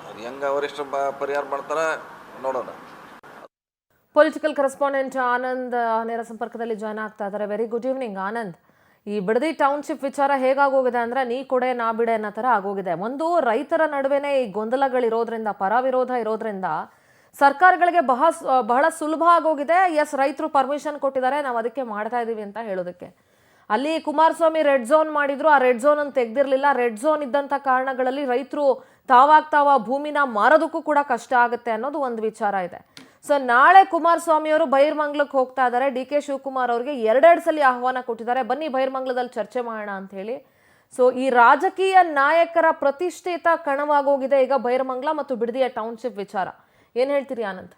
ಅದು ಹೆಂಗೆ ವರಿಷ್ಠ ಪರಿಹಾರ ಮಾಡ್ತಾರೆ ನೋಡೋಣ. ಪೊಲಿಟಿಕಲ್ ಕರೆಸ್ಪಾಂಡೆಂಟ್ ಆನಂದ್ ನೇರ ಸಂಪರ್ಕದಲ್ಲಿ ಜಾಯ್ನ್ ಆಗ್ತಾ ಇದ್ದಾರೆ. Very good evening Anand. ಈ ಬಿಡದಿ ಟೌನ್ಶಿಪ್ ವಿಚಾರ ಹೇಗಾಗೋಗಿದೆ ಅಂದರೆ ನೀ ಕೊಡೆ ನಾ ಬಿಡೆ ಅನ್ನೋ ಥರ ಆಗೋಗಿದೆ. ಒಂದು ರೈತರ ನಡುವೆನೇ ಈ ಗೊಂದಲಗಳಿರೋದ್ರಿಂದ, ಪರ ವಿರೋಧ ಇರೋದ್ರಿಂದ ಸರ್ಕಾರಗಳಿಗೆ ಬಹಳ ಸುಲಭ ಆಗೋಗಿದೆ. ಎಸ್, ರೈತರು ಪರ್ಮಿಷನ್ ಕೊಟ್ಟಿದ್ದಾರೆ, ನಾವು ಅದಕ್ಕೆ ಮಾಡ್ತಾ ಇದ್ದೀವಿ ಅಂತ ಹೇಳೋದಕ್ಕೆ. ಅಲ್ಲಿ ಕುಮಾರಸ್ವಾಮಿ ರೆಡ್ ಝೋನ್ ಮಾಡಿದ್ರು, ಆ ರೆಡ್ ಝೋನ್ ಅಂತ ತೆಗ್ದಿರ್ಲಿಲ್ಲ. ರೆಡ್ ಝೋನ್ ಇದ್ದಂಥ ಕಾರಣಗಳಲ್ಲಿ ರೈತರು ತಾವ ಭೂಮಿನ ಮಾರೋದಕ್ಕೂ ಕೂಡ ಕಷ್ಟ ಆಗುತ್ತೆ ಅನ್ನೋದು ಒಂದು ವಿಚಾರ ಇದೆ. ಸೊ ನಾಳೆ ಕುಮಾರಸ್ವಾಮಿ ಅವರು ಬೈರ್ಮಂಗ್ಲಕ್ಕೆ ಹೋಗ್ತಾ ಇದ್ದಾರೆ. DK ಶಿವಕುಮಾರ್ ಅವರಿಗೆ 2 ಸಲ ಆಹ್ವಾನ ಕೊಟ್ಟಿದ್ದಾರೆ, ಬನ್ನಿ ಬೈರ್ಮಂಗ್ಲದಲ್ಲಿ ಚರ್ಚೆ ಮಾಡೋಣ ಅಂತ ಹೇಳಿ. ಸೊ ಈ ರಾಜಕೀಯ ನಾಯಕರ ಪ್ರತಿಷ್ಠಿತ ಕಣವಾಗೋಗಿದೆ ಈಗ ಬೈರ್ಮಂಗ್ಲ ಮತ್ತು ಬಿಡದಿಯ ಟೌನ್ಶಿಪ್ ವಿಚಾರ. ಏನ್ ಹೇಳ್ತೀರಿ ಆನಂದ್?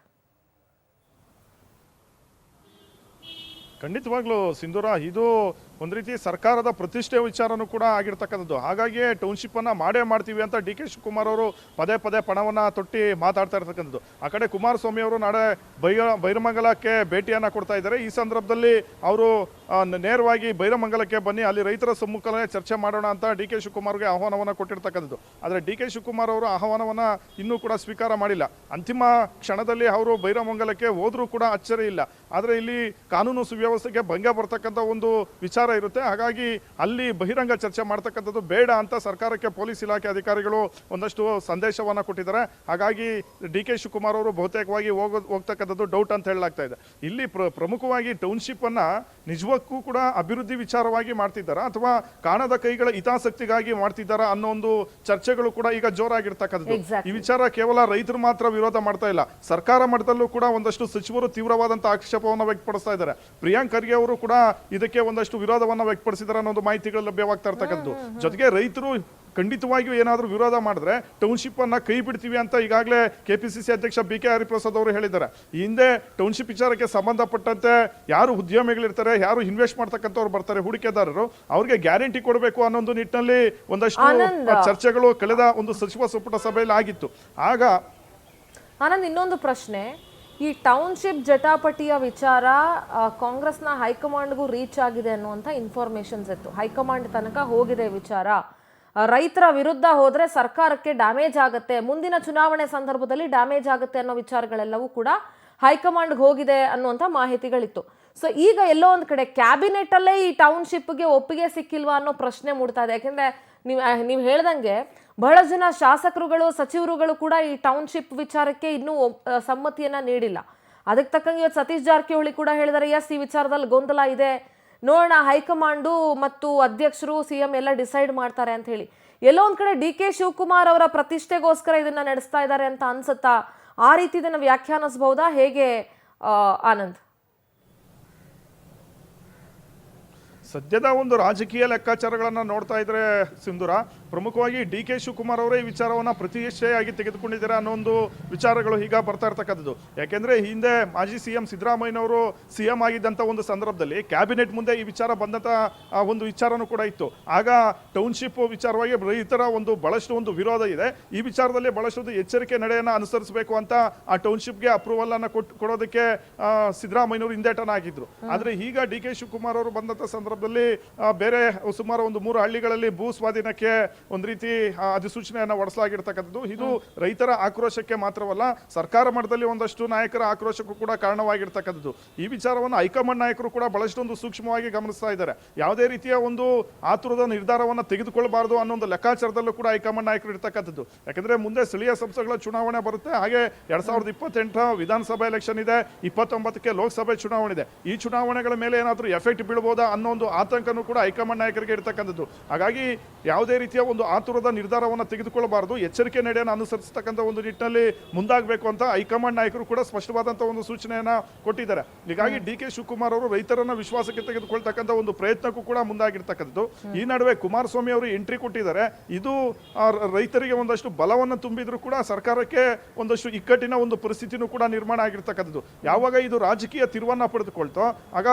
ಖಂಡಿತವಾಗ್ಲೂ ಸಿಂಧೂರ, ಇದು ಒಂದು ರೀತಿ ಸರ್ಕಾರದ ಪ್ರತಿಷ್ಠೆ ವಿಚಾರನೂ ಕೂಡ ಆಗಿರ್ತಕ್ಕಂಥದ್ದು. ಹಾಗಾಗಿಯೇ ಟೌನ್ಶಿಪ್ಪನ್ನು ಮಾಡ್ತೀವಿ ಅಂತ DK ಶಿವಕುಮಾರ್ ಅವರು ಪದೇ ಪಣವನ್ನು ತೊಟ್ಟಿ ಮಾತಾಡ್ತಾ ಇರ್ತಕ್ಕಂಥದ್ದು. ಆ ಕಡೆ ಕುಮಾರಸ್ವಾಮಿ ಅವರು ನಾಳೆ ಬೈರಮಂಗಲಕ್ಕೆ ಭೇಟಿಯನ್ನು ಕೊಡ್ತಾ ಇದ್ದಾರೆ. ಈ ಸಂದರ್ಭದಲ್ಲಿ ಅವರು ನೇರವಾಗಿ ಬೈರಮಂಗಲಕ್ಕೆ ಬನ್ನಿ, ಅಲ್ಲಿ ರೈತರ ಸಮ್ಮುಖದಲ್ಲೇ ಚರ್ಚೆ ಮಾಡೋಣ ಅಂತ DK ಶಿವಕುಮಾರ್ಗೆ ಆಹ್ವಾನವನ್ನು ಕೊಟ್ಟಿರ್ತಕ್ಕಂಥದ್ದು. ಆದರೆ DK ಶಿವಕುಮಾರ್ ಅವರು ಆಹ್ವಾನವನ್ನು ಇನ್ನೂ ಕೂಡ ಸ್ವೀಕಾರ ಮಾಡಿಲ್ಲ. ಅಂತಿಮ ಕ್ಷಣದಲ್ಲಿ ಅವರು ಬೈರಮಂಗಲಕ್ಕೆ ಹೋದರೂ ಕೂಡ ಅಚ್ಚರಿ ಇಲ್ಲ. ಆದರೆ ಇಲ್ಲಿ ಕಾನೂನು ಸುವ್ಯವಸ್ಥೆಗೆ ಭಂಗ ಬರ್ತಕ್ಕಂಥ ಒಂದು ವಿಚಾರ ಇರುತ್ತೆ. ಹಾಗಾಗಿ ಅಲ್ಲಿ ಬಹಿರಂಗ ಚರ್ಚೆ ಮಾಡ್ತಕ್ಕಂಥದ್ದು ಬೇಡ ಅಂತ ಸರ್ಕಾರಕ್ಕೆ ಪೊಲೀಸ್ ಇಲಾಖೆ ಅಧಿಕಾರಿಗಳು ಒಂದಷ್ಟು ಸಂದೇಶವನ್ನು ಕೊಟ್ಟಿದ್ದಾರೆ. ಹಾಗಾಗಿ ಡಿ ಕೆ ಶಿವಕುಮಾರ್ ಅವರು ಬಹುತೇಕವಾಗಿ ಹೋಗ್ತಕ್ಕಂಥದ್ದು ಡೌಟ್ ಅಂತ ಹೇಳಲಾಗ್ತಾ ಇದೆ. ಇಲ್ಲಿ ಪ್ರಮುಖವಾಗಿ ಟೌನ್ಶಿಪ್ ಅನ್ನ ನಿಜಕ್ಕೂ ಕೂಡ ಅಭಿವೃದ್ಧಿ ವಿಚಾರವಾಗಿ ಮಾಡ್ತಿದ್ದಾರಾ ಅಥವಾ ಕಾಣದ ಕೈಗಳ ಹಿತಾಸಕ್ತಿಗಾಗಿ ಮಾಡ್ತಿದ್ದಾರಾ ಅನ್ನೋ ಒಂದು ಚರ್ಚೆಗಳು ಕೂಡ ಈಗ ಜೋರಾಗಿರ್ತಕ್ಕಂಥದ್ದು. ಈ ವಿಚಾರ ಕೇವಲ ರೈತರು ಮಾತ್ರ ವಿರೋಧ ಮಾಡ್ತಾ ಇಲ್ಲ, ಸರ್ಕಾರ ಮಟ್ಟದಲ್ಲೂ ಕೂಡ ಒಂದಷ್ಟು ಸಚಿವರು ತೀವ್ರವಾದಂತಹ ಆಕ್ಷೇಪವನ್ನು ವ್ಯಕ್ತಪಡಿಸ್ತಾ ಇದ್ದಾರೆ. ಪ್ರಿಯಾಂಕ್ ಖರ್ಗೆ ಅವರು ಕೂಡ ಇದಕ್ಕೆ ಒಂದಷ್ಟು ವಿರೋಧವನ್ನ ವ್ಯಕ್ತಪಡಿಸಿದ್ದಾರೆ ಅನ್ನೋ ಒಂದು ಮಾಹಿತಿಗಳು ಲಭ್ಯವಾಗ್ತಾ ಇರ್ತಕ್ಕಂಥದ್ದು. ಜೊತೆಗೆ ರೈತರು ಖಂಡಿತವಾಗಿಯೂ ಏನಾದರೂ ವಿರೋಧ ಮಾಡಿದ್ರೆ ಟೌನ್ಶಿಪ್ ಅನ್ನ ಕೈ ಬಿಡ್ತೀವಿ ಅಂತ ಈಗಾಗಲೇ ಕೆಪಿಸಿಸಿ ಅಧ್ಯಕ್ಷ ಬಿ ಕೆ ಹರಿಪ್ರಸಾದ್ ಅವರು ಹೇಳಿದ್ದಾರೆ. ಈ ಹಿಂದೆ ಟೌನ್ಶಿಪ್ ವಿಚಾರಕ್ಕೆ ಸಂಬಂಧಪಟ್ಟಂತೆ ಯಾರು ಉದ್ಯಮಿಗಳಿರ್ತಾರೆ, ಯಾರು ಇನ್ವೆಸ್ಟ್ ಮಾಡ್ತಕ್ಕಂಥವ್ರು ಬರ್ತಾರೆ, ಹೂಡಿಕೆದಾರರು, ಅವ್ರಿಗೆ ಗ್ಯಾರಂಟಿ ಕೊಡಬೇಕು ಅನ್ನೋ ಒಂದು ನಿಟ್ಟಿನಲ್ಲಿ ಒಂದಷ್ಟು ಚರ್ಚೆಗಳು ಕಳೆದ ಒಂದು ಸಚಿವ ಸಂಪುಟ ಸಭೆಯಲ್ಲಿ ಆಗಿತ್ತು. ಆಗ ಆನಂದ್, ಇನ್ನೊಂದು ಪ್ರಶ್ನೆ, ಈ ಟೌನ್ಶಿಪ್ ಜಟಾಪಟಿಯ ವಿಚಾರ ಕಾಂಗ್ರೆಸ್ನ ಹೈಕಮಾಂಡ್ಗೂ ರೀಚ್ ಆಗಿದೆ ಅನ್ನುವಂಥ ಇನ್ಫಾರ್ಮೇಶನ್ಸ್ ಇತ್ತು. ಹೈಕಮಾಂಡ್ ತನಕ ಹೋಗಿದೆ ವಿಚಾರ. ರೈತರ ವಿರುದ್ಧ ಹೋದ್ರೆ ಸರ್ಕಾರಕ್ಕೆ ಡ್ಯಾಮೇಜ್ ಆಗುತ್ತೆ, ಮುಂದಿನ ಚುನಾವಣೆ ಸಂದರ್ಭದಲ್ಲಿ ಡ್ಯಾಮೇಜ್ ಆಗುತ್ತೆ ಅನ್ನೋ ವಿಚಾರಗಳೆಲ್ಲವೂ ಕೂಡ ಹೈಕಮಾಂಡ್ಗೆ ಹೋಗಿದೆ ಅನ್ನುವಂಥ ಮಾಹಿತಿಗಳಿತ್ತು. ಸೊ ಈಗ ಎಲ್ಲೋ ಒಂದು ಕಡೆ ಕ್ಯಾಬಿನೆಟ್ ಅಲ್ಲೇ ಈ ಟೌನ್ಶಿಪ್ಗೆ ಒಪ್ಪಿಗೆ ಸಿಕ್ಕಿಲ್ವಾ ಅನ್ನೋ ಪ್ರಶ್ನೆ ಮೂಡ್ತಾ ಇದೆ. ಯಾಕೆಂದ್ರೆ ನೀವು ಹೇಳ್ದಂಗೆ ಬಹಳ ಜನ ಶಾಸಕರುಗಳು, ಸಚಿವರುಗಳು ಕೂಡ ಈ ಟೌನ್ಶಿಪ್ ವಿಚಾರಕ್ಕೆ ಇನ್ನೂ ಸಮ್ಮತಿಯನ್ನ ನೀಡಿಲ್ಲ. ಅದಕ್ಕೆ ತಕ್ಕಂಗೆ ಇವತ್ತು ಸತೀಶ್ ಜಾರಕಿಹೊಳಿ ಕೂಡ ಹೇಳಿದ್ದಾರೆ, ಎಸ್ ಈ ವಿಚಾರದಲ್ಲಿ ಗೊಂದಲ ಇದೆ, ನೋಡೋಣ ಹೈಕಮಾಂಡು ಮತ್ತು ಅಧ್ಯಕ್ಷರು ಸಿಎಂ ಎಲ್ಲ ಡಿಸೈಡ್ ಮಾಡ್ತಾರೆ ಅಂತ ಹೇಳಿ. ಎಲ್ಲೋ ಒಂದ್ ಕಡೆ ಡಿ ಕೆ ಶಿವಕುಮಾರ್ ಅವರ ಪ್ರತಿಷ್ಠೆಗೋಸ್ಕರ ಇದನ್ನ ನಡೆಸ್ತಾ ಇದ್ದಾರೆ ಅಂತ ಅನ್ಸುತ್ತಾ? ಆ ರೀತಿ ಇದನ್ನ ವ್ಯಾಖ್ಯಾನಿಸಬಹುದಾ, ಹೇಗೆ ಆನಂದ್? ಸದ್ಯದ ಒಂದು ರಾಜಕೀಯ ಲೆಕ್ಕಾಚಾರಗಳನ್ನು ನೋಡ್ತಾ ಇದ್ರೆ ಸಿಂಧೂರ, ಪ್ರಮುಖವಾಗಿ ಡಿ ಕೆ ಶಿವಕುಮಾರ್ ಅವರೇ ಈ ವಿಚಾರವನ್ನು ಪ್ರತಿಷ್ಠೆಯಾಗಿ ತೆಗೆದುಕೊಂಡಿದ್ದಾರೆ ಅನ್ನೋ ಒಂದು ವಿಚಾರಗಳು ಈಗ ಬರ್ತಾ ಇರ್ತಕ್ಕಂಥದ್ದು. ಯಾಕೆಂದ್ರೆ ಹಿಂದೆ ಮಾಜಿ ಸಿಎಂ ಸಿದ್ದರಾಮಯ್ಯನವರು ಸಿಎಂ ಆಗಿದ್ದಂಥ ಒಂದು ಸಂದರ್ಭದಲ್ಲಿ ಕ್ಯಾಬಿನೆಟ್ ಮುಂದೆ ಈ ವಿಚಾರ ಬಂದಂಥ ಒಂದು ವಿಚಾರನೂ ಕೂಡ ಇತ್ತು. ಆಗ ಟೌನ್ಶಿಪ್ ವಿಚಾರವಾಗಿ ರೈತರ ಒಂದು ಬಹಳಷ್ಟು ಒಂದು ವಿರೋಧ ಇದೆ, ಈ ವಿಚಾರದಲ್ಲಿ ಬಹಳಷ್ಟು ಎಚ್ಚರಿಕೆ ನಡೆಯನ್ನು ಅನುಸರಿಸಬೇಕು ಅಂತ ಆ ಟೌನ್ಶಿಪ್ಗೆ ಅಪ್ರೂವಲ್ ಅನ್ನು ಕೊಡೋದಕ್ಕೆ ಸಿದ್ದರಾಮಯ್ಯನವರು ಹಿಂದೇಟನ ಆಗಿದ್ರು. ಆದ್ರೆ ಈಗ ಡಿ ಕೆ ಶಿವಕುಮಾರ್ ಅವರು ಬಂದಂಥ ಸಂದರ್ಭ ಬೇರೆ ಸುಮಾರು ಒಂದು 3 ಹಳ್ಳಿಗಳಲ್ಲಿ ಭೂ ಸ್ವಾಧೀನಕ್ಕೆ ಒಂದು ರೀತಿ ಅಧಿಸೂಚನೆಯನ್ನು ಹೊರಡಿಸಲಾಗಿರ್ತಕ್ಕಂಥದ್ದು. ಇದು ರೈತರ ಆಕ್ರೋಶಕ್ಕೆ ಮಾತ್ರವಲ್ಲ, ಸರ್ಕಾರ ಮಟ್ಟದಲ್ಲಿ ಒಂದಷ್ಟು ನಾಯಕರ ಆಕ್ರೋಶಕ್ಕೂ ಕೂಡ ಕಾರಣವಾಗಿರ್ತಕ್ಕಂಥದ್ದು. ಈ ವಿಚಾರವನ್ನು ಹೈಕಮಾಂಡ್ ನಾಯಕರು ಕೂಡ ಬಹಳಷ್ಟೊಂದು ಸೂಕ್ಷ್ಮವಾಗಿ ಗಮನಿಸ್ತಾ ಇದ್ದಾರೆ. ಯಾವುದೇ ರೀತಿಯ ಒಂದು ಆತುರದ ನಿರ್ಧಾರವನ್ನು ತೆಗೆದುಕೊಳ್ಳಬಾರದು ಅನ್ನೋ ಒಂದು ಲೆಕ್ಕಾಚಾರದಲ್ಲೂ ಕೂಡ ಹೈಕಮಾಂಡ್ ನಾಯಕರು ಇರ್ತಕ್ಕಂಥದ್ದು. ಯಾಕಂದ್ರೆ ಮುಂದೆ ಸ್ಥಳೀಯ ಸಂಸ್ಥೆಗಳ ಚುನಾವಣೆ ಬರುತ್ತೆ, ಹಾಗೆ 2028 ವಿಧಾನಸಭೆ ಎಲೆಕ್ಷನ್ ಇದೆ, 29ಕ್ಕೆ ಲೋಕಸಭೆ ಚುನಾವಣೆ ಇದೆ. ಈ ಚುನಾವಣೆಗಳ ಮೇಲೆ ಏನಾದರೂ ಎಫೆಕ್ಟ್ ಬೀಳಬಹುದಾ ಅನ್ನೋ ಒಂದು ಆತಂಕನೂ ಕೂಡ ಹೈಕಮಾಂಡ್ ನಾಯಕರಿಗೆ ಇರ್ತಕ್ಕಂಥದ್ದು. ಹಾಗಾಗಿ ಯಾವುದೇ ರೀತಿಯ ಒಂದು ಆತುರದ ನಿರ್ಧಾರವನ್ನು ತೆಗೆದುಕೊಳ್ಳಬಾರದು, ಎಚ್ಚರಿಕೆ ನಡೆಯನ್ನು ಅನುಸರಿಸತಕ್ಕಂಥ ಒಂದು ನಿಟ್ಟಿನಲ್ಲಿ ಮುಂದಾಗಬೇಕು ಅಂತ ಹೈಕಮಾಂಡ್ ನಾಯಕರು ಕೂಡ ಸ್ಪಷ್ಟವಾದಂತಹ ಒಂದು ಸೂಚನೆಯನ್ನ ಕೊಟ್ಟಿದ್ದಾರೆ. ಹೀಗಾಗಿ ಡಿ ಕೆ ಶಿವಕುಮಾರ್ ಅವರು ರೈತರನ್ನ ವಿಶ್ವಾಸಕ್ಕೆ ತೆಗೆದುಕೊಳ್ತಕ್ಕಂಥ ಒಂದು ಪ್ರಯತ್ನಕ್ಕೂ ಕೂಡ ಮುಂದಾಗಿರ್ತಕ್ಕಂಥದ್ದು. ಈ ನಡುವೆ ಕುಮಾರಸ್ವಾಮಿ ಅವರು ಎಂಟ್ರಿ ಕೊಟ್ಟಿದ್ದಾರೆ. ಇದು ರೈತರಿಗೆ ಒಂದಷ್ಟು ಬಲವನ್ನು ತುಂಬಿದ್ರು ಕೂಡ ಸರ್ಕಾರಕ್ಕೆ ಒಂದಷ್ಟು ಇಕ್ಕಟ್ಟಿನ ಒಂದು ಪರಿಸ್ಥಿತಿನೂ ಕೂಡ ನಿರ್ಮಾಣ ಆಗಿರ್ತಕ್ಕಂಥದ್ದು. ಯಾವಾಗ ಇದು ರಾಜಕೀಯ ತಿರುವನ್ನ ಪಡೆದುಕೊಳ್ತೋ ಆಗ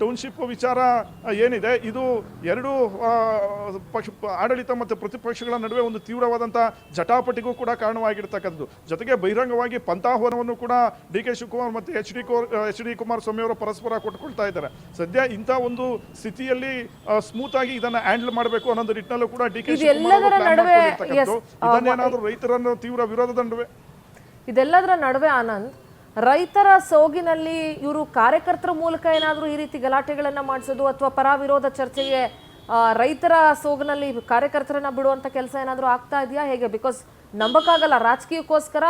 ಟೌನ್ಶಿಪ್ ವಿಚಾರ ಏನಿದೆ ಇದು ಎರಡು ಆಡಳಿತ ಮತ್ತು ಪ್ರತಿಪಕ್ಷಗಳ ನಡುವೆ ಒಂದು ತೀವ್ರವಾದಂತಹ ಜಟಾಪಟಿಗೂ ಕೂಡ ಕಾರಣವಾಗಿರ್ತಕ್ಕಂಥದ್ದು. ಜೊತೆಗೆ ಬಹಿರಂಗವಾಗಿ ಪಂಥಾಹ್ವಾನವನ್ನು ಕೂಡ ಡಿ ಕೆ ಶಿವಕುಮಾರ್ ಮತ್ತು ಎಚ್ ಡಿ ಕುಮಾರಸ್ವಾಮಿ ಅವರು ಪರಸ್ಪರ ಕೊಟ್ಟುಕೊಳ್ತಾ ಇದ್ದಾರೆ. ಸದ್ಯ ಇಂಥ ಒಂದು ಸ್ಥಿತಿಯಲ್ಲಿ ಸ್ಮೂತ್ ಆಗಿ ಇದನ್ನ ಹ್ಯಾಂಡಲ್ ಮಾಡಬೇಕು ಅನ್ನೋದು ನಿಟ್ಟಿನಲ್ಲೂ ಕೂಡ ಡಿ ಕೆ ಇದನ್ನೇನಾದ್ರೂ ರೈತರನ್ನು ತೀವ್ರ ವಿರೋಧದ ನಡುವೆ ಇದೆಲ್ಲದರ ನಡುವೆ ಆನಂದ್, ರೈತರ ಸೋಗಿನಲ್ಲಿ ಇವರು ಕಾರ್ಯಕರ್ತರ ಮೂಲಕ ಏನಾದರೂ ಈ ರೀತಿ ಗಲಾಟೆಗಳನ್ನ ಮಾಡಿಸೋದು ಅಥವಾ ಪರ ವಿರೋಧ ಚರ್ಚೆಗೆ ರೈತರ ಸೋಗಿನಲ್ಲಿ ಕಾರ್ಯಕರ್ತರನ್ನ ಬಿಡುವಂತ ಕೆಲಸ ಏನಾದರೂ ಆಗ್ತಾ ಇದೆಯಾ, ಹೇಗೆ? ಬಿಕಾಸ್ ನಂಬಕ್ಕಾಗಲ್ಲ, ರಾಜಕೀಯಕ್ಕೋಸ್ಕರ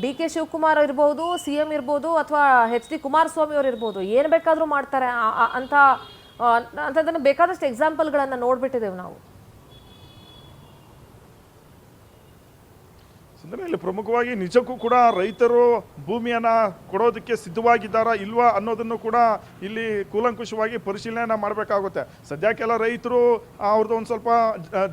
ಡಿ ಕೆ ಶಿವಕುಮಾರ್ ಇರ್ಬೋದು, ಸಿಎಂ ಇರ್ಬೋದು, ಅಥವಾ ಎಚ್ ಡಿ ಕುಮಾರಸ್ವಾಮಿ ಅವರು ಇರ್ಬೋದು, ಏನು ಬೇಕಾದರೂ ಮಾಡ್ತಾರೆ ಅಂತದನ್ನು ಬೇಕಾದಷ್ಟು ಎಕ್ಸಾಂಪಲ್ಗಳನ್ನು ನೋಡ್ಬಿಟ್ಟಿದ್ದೇವೆ ನಾವು. ಅಂದರೆ ಇಲ್ಲಿ ಪ್ರಮುಖವಾಗಿ ನಿಜಕ್ಕೂ ಕೂಡ ರೈತರು ಭೂಮಿಯನ್ನು ಕೊಡೋದಕ್ಕೆ ಸಿದ್ಧವಾಗಿದ್ದಾರಾ ಇಲ್ವಾ ಅನ್ನೋದನ್ನು ಕೂಡ ಇಲ್ಲಿ ಕೂಲಂಕುಷವಾಗಿ ಪರಿಶೀಲನೆ ಮಾಡಬೇಕಾಗುತ್ತೆ. ಸದ್ಯಕ್ಕೆಲ್ಲ ರೈತರು ಅವ್ರದ್ದು ಒಂದು ಸ್ವಲ್ಪ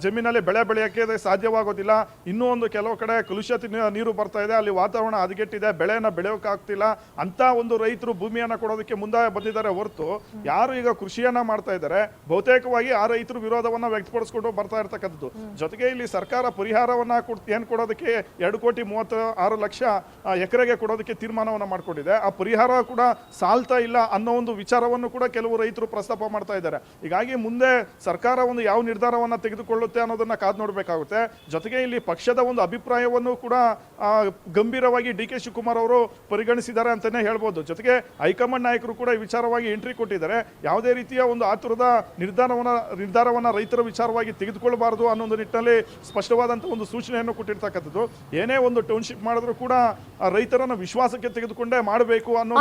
ಜಮೀನಲ್ಲಿ ಬೆಳೆ ಬೆಳೆಯೋಕ್ಕೆ ಸಾಧ್ಯವಾಗೋದಿಲ್ಲ, ಇನ್ನೂ ಒಂದು ಕೆಲವು ಕಡೆ ಕಲುಷಿತ ನೀರು ಬರ್ತಾ ಇದೆ, ಅಲ್ಲಿ ವಾತಾವರಣ ಹದಗೆಟ್ಟಿದೆ, ಬೆಳೆಯನ್ನು ಬೆಳೆಯೋಕ್ಕಾಗ್ತಿಲ್ಲ ಅಂತ ಒಂದು ರೈತರು ಭೂಮಿಯನ್ನು ಕೊಡೋದಕ್ಕೆ ಮುಂದೆ ಬಂದಿದ್ದಾರೆ ಹೊರತು ಯಾರು ಈಗ ಕೃಷಿಯನ್ನು ಮಾಡ್ತಾ ಇದ್ದಾರೆ ಬಹುತೇಕವಾಗಿ ಆ ರೈತರು ವಿರೋಧವನ್ನು ವ್ಯಕ್ತಪಡಿಸ್ಕೊಂಡು ಬರ್ತಾ ಇರ್ತಕ್ಕಂಥದ್ದು. ಜೊತೆಗೆ ಇಲ್ಲಿ ಸರ್ಕಾರ ಪರಿಹಾರವನ್ನು ಏನು ಕೊಡೋದಕ್ಕೆ 2,36,00,000 ಎಕರೆಗೆ ಕೊಡೋದಕ್ಕೆ ತೀರ್ಮಾನವನ್ನು ಮಾಡಿಕೊಂಡಿದೆ. ಆ ಪರಿಹಾರ ಕೂಡ ಸಾಲ್ತಾ ಇಲ್ಲ ಅನ್ನೋ ಒಂದು ವಿಚಾರವನ್ನು ಕೂಡ ಕೆಲವು ರೈತರು ಪ್ರಸ್ತಾಪ ಮಾಡ್ತಾ ಇದ್ದಾರೆ. ಹೀಗಾಗಿ ಮುಂದೆ ಸರ್ಕಾರ ಒಂದು ಯಾವ ನಿರ್ಧಾರವನ್ನು ತೆಗೆದುಕೊಳ್ಳುತ್ತೆ ಅನ್ನೋದನ್ನ ಕಾದು ನೋಡಬೇಕಾಗುತ್ತೆ. ಜೊತೆಗೆ ಇಲ್ಲಿ ಪಕ್ಷದ ಒಂದು ಅಭಿಪ್ರಾಯವನ್ನು ಕೂಡ ಗಂಭೀರವಾಗಿ ಡಿ ಕೆ ಶಿವಕುಮಾರ್ ಅವರು ಪರಿಗಣಿಸಿದ್ದಾರೆ ಅಂತಾನೆ ಹೇಳ್ಬೋದು. ಜೊತೆಗೆ ಹೈಕಮಾಂಡ್ ನಾಯಕರು ಕೂಡ ಈ ವಿಚಾರವಾಗಿ ಎಂಟ್ರಿ ಕೊಟ್ಟಿದ್ದಾರೆ. ಯಾವುದೇ ರೀತಿಯ ಒಂದು ಆತುರದ ನಿರ್ಧಾರವನ್ನ ರೈತರ ವಿಚಾರವಾಗಿ ತೆಗೆದುಕೊಳ್ಳಬಾರದು ಅನ್ನೋ ಒಂದು ನಿಟ್ಟಿನಲ್ಲಿ ಸ್ಪಷ್ಟವಾದಂತಹ ಒಂದು ಸೂಚನೆಯನ್ನು ಕೊಟ್ಟಿರ್ತಕ್ಕಂಥದ್ದು. ಏನೇ ಒಂದು ಟೌನ್ಶಿಪ್ ಮಾಡಿದ್ರು ಕೂಡ ರೈತರನ್ನ ವಿಶ್ವಾಸಕ್ಕೆ ತೆಗೆದುಕೊಂಡೇ ಮಾಡಬೇಕು ಅನ್ನೋ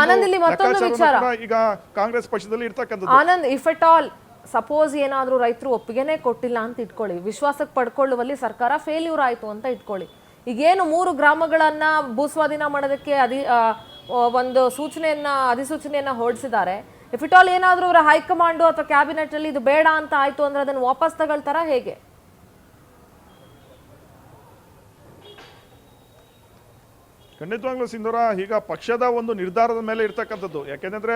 ಈಗ ಕಾಂಗ್ರೆಸ್ ಪಕ್ಷದಲ್ಲಿ ಇರ್ತಕ್ಕಂಥದ್ದು. Anand, if at all suppose ಏನಾದ್ರೂ ರೈತರು ಒಪ್ಪಿಗೆನೆ ಕೊಟ್ಟಿಲ್ಲ ಅಂತ ಇಟ್ಕೊಳ್ಳಿ, ವಿಶ್ವಾಸಕ್ಕೆ ಪಡ್ಕೊಳ್ಳುವಲ್ಲಿ ಸರ್ಕಾರ ಫೇಲ್ಯೂರ್ ಆಯ್ತು ಅಂತ ಇಟ್ಕೊಳ್ಳಿ, ಈಗೇನು 3 ಗ್ರಾಮಗಳನ್ನ ಭೂಸ್ವಾಧೀನ ಮಾಡೋದಕ್ಕೆ ಒಂದು ಅಧಿಸೂಚನೆಯನ್ನ ಹೊರಡಿಸಿದ್ದಾರೆ. ಇಫ್ ಇಟ್ ಆಲ್ ಏನಾದ್ರೂ ಅವರ ಹೈಕಮಾಂಡ್ ಅಥವಾ ಕ್ಯಾಬಿನೆಟ್ ಅಲ್ಲಿ ಇದು ಬೇಡ ಅಂತ ಆಯ್ತು ಅಂದ್ರೆ ಅದನ್ನು ವಾಪಸ್ ತಗೊಳ್ತಾರಾ ಹೇಗೆ? ಖಂಡಿತವಾಗ್ಲೂ ಸಿಂಧೂರ, ಈಗ ಪಕ್ಷದ ಒಂದು ನಿರ್ಧಾರದ ಮೇಲೆ ಇರ್ತಕ್ಕಂಥದ್ದು. ಯಾಕೆಂದ್ರೆ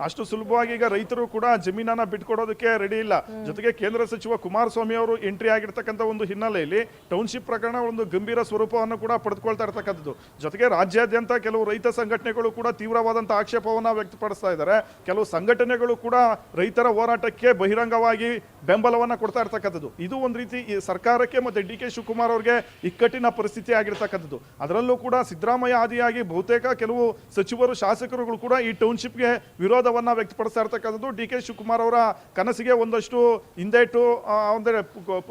ಅಷ್ಟು ಸುಲಭವಾಗಿ ಈಗ ರೈತರು ಕೂಡ ಜಮೀನನ್ನ ಬಿಟ್ಕೊಡೋದಕ್ಕೆ ರೆಡಿ ಇಲ್ಲ. ಜೊತೆಗೆ ಕೇಂದ್ರ ಸಚಿವ ಕುಮಾರಸ್ವಾಮಿ ಅವರು ಎಂಟ್ರಿ ಆಗಿರ್ತಕ್ಕಂಥ ಒಂದು ಹಿನ್ನೆಲೆಯಲ್ಲಿ ಟೌನ್ಶಿಪ್ ಪ್ರಕರಣ ಒಂದು ಗಂಭೀರ ಸ್ವರೂಪವನ್ನು ಕೂಡ ಪಡೆದುಕೊಳ್ತಾ ಇರ್ತಕ್ಕಂಥದ್ದು. ಜೊತೆಗೆ ರಾಜ್ಯಾದ್ಯಂತ ಕೆಲವು ರೈತ ಸಂಘಟನೆಗಳು ಕೂಡ ತೀವ್ರವಾದಂತಹ ಆಕ್ಷೇಪವನ್ನ ವ್ಯಕ್ತಪಡಿಸ್ತಾ ಇದ್ದಾರೆ. ಕೆಲವು ಸಂಘಟನೆಗಳು ಕೂಡ ರೈತರ ಹೋರಾಟಕ್ಕೆ ಬಹಿರಂಗವಾಗಿ ಬೆಂಬಲವನ್ನ ಕೊಡ್ತಾ ಇರ್ತಕ್ಕಂಥದ್ದು. ಇದು ಒಂದು ರೀತಿ ಈ ಸರ್ಕಾರಕ್ಕೆ ಮತ್ತೆ ಡಿ ಕೆ ಶಿವಕುಮಾರ್ ಅವರಿಗೆ ಇಕ್ಕಟ್ಟಿನ ಪರಿಸ್ಥಿತಿ ಆಗಿರ್ತಕ್ಕಂಥದ್ದು. ಅದರಲ್ಲೂ ಕೂಡ ಸಿದ್ದರಾಮಯ್ಯ ಆದಿಯಾಗಿ ಬಹುತೇಕ ಕೆಲವು ಸಚಿವರು ಶಾಸಕರುಗಳು ಕೂಡ ಈ ಟೌನ್ಶಿಪ್ಗೆ ವಿರೋಧವನ್ನ ವ್ಯಕ್ತಪಡಿಸ್ತಾ ಇರ್ತಕ್ಕಂಥದ್ದು. ಡಿ ಕೆ ಶಿವಕುಮಾರ್ ಅವರ ಕನಸಿಗೆ ಒಂದಷ್ಟು ಹಿಂದೇಟು ಅಂದ್ರೆ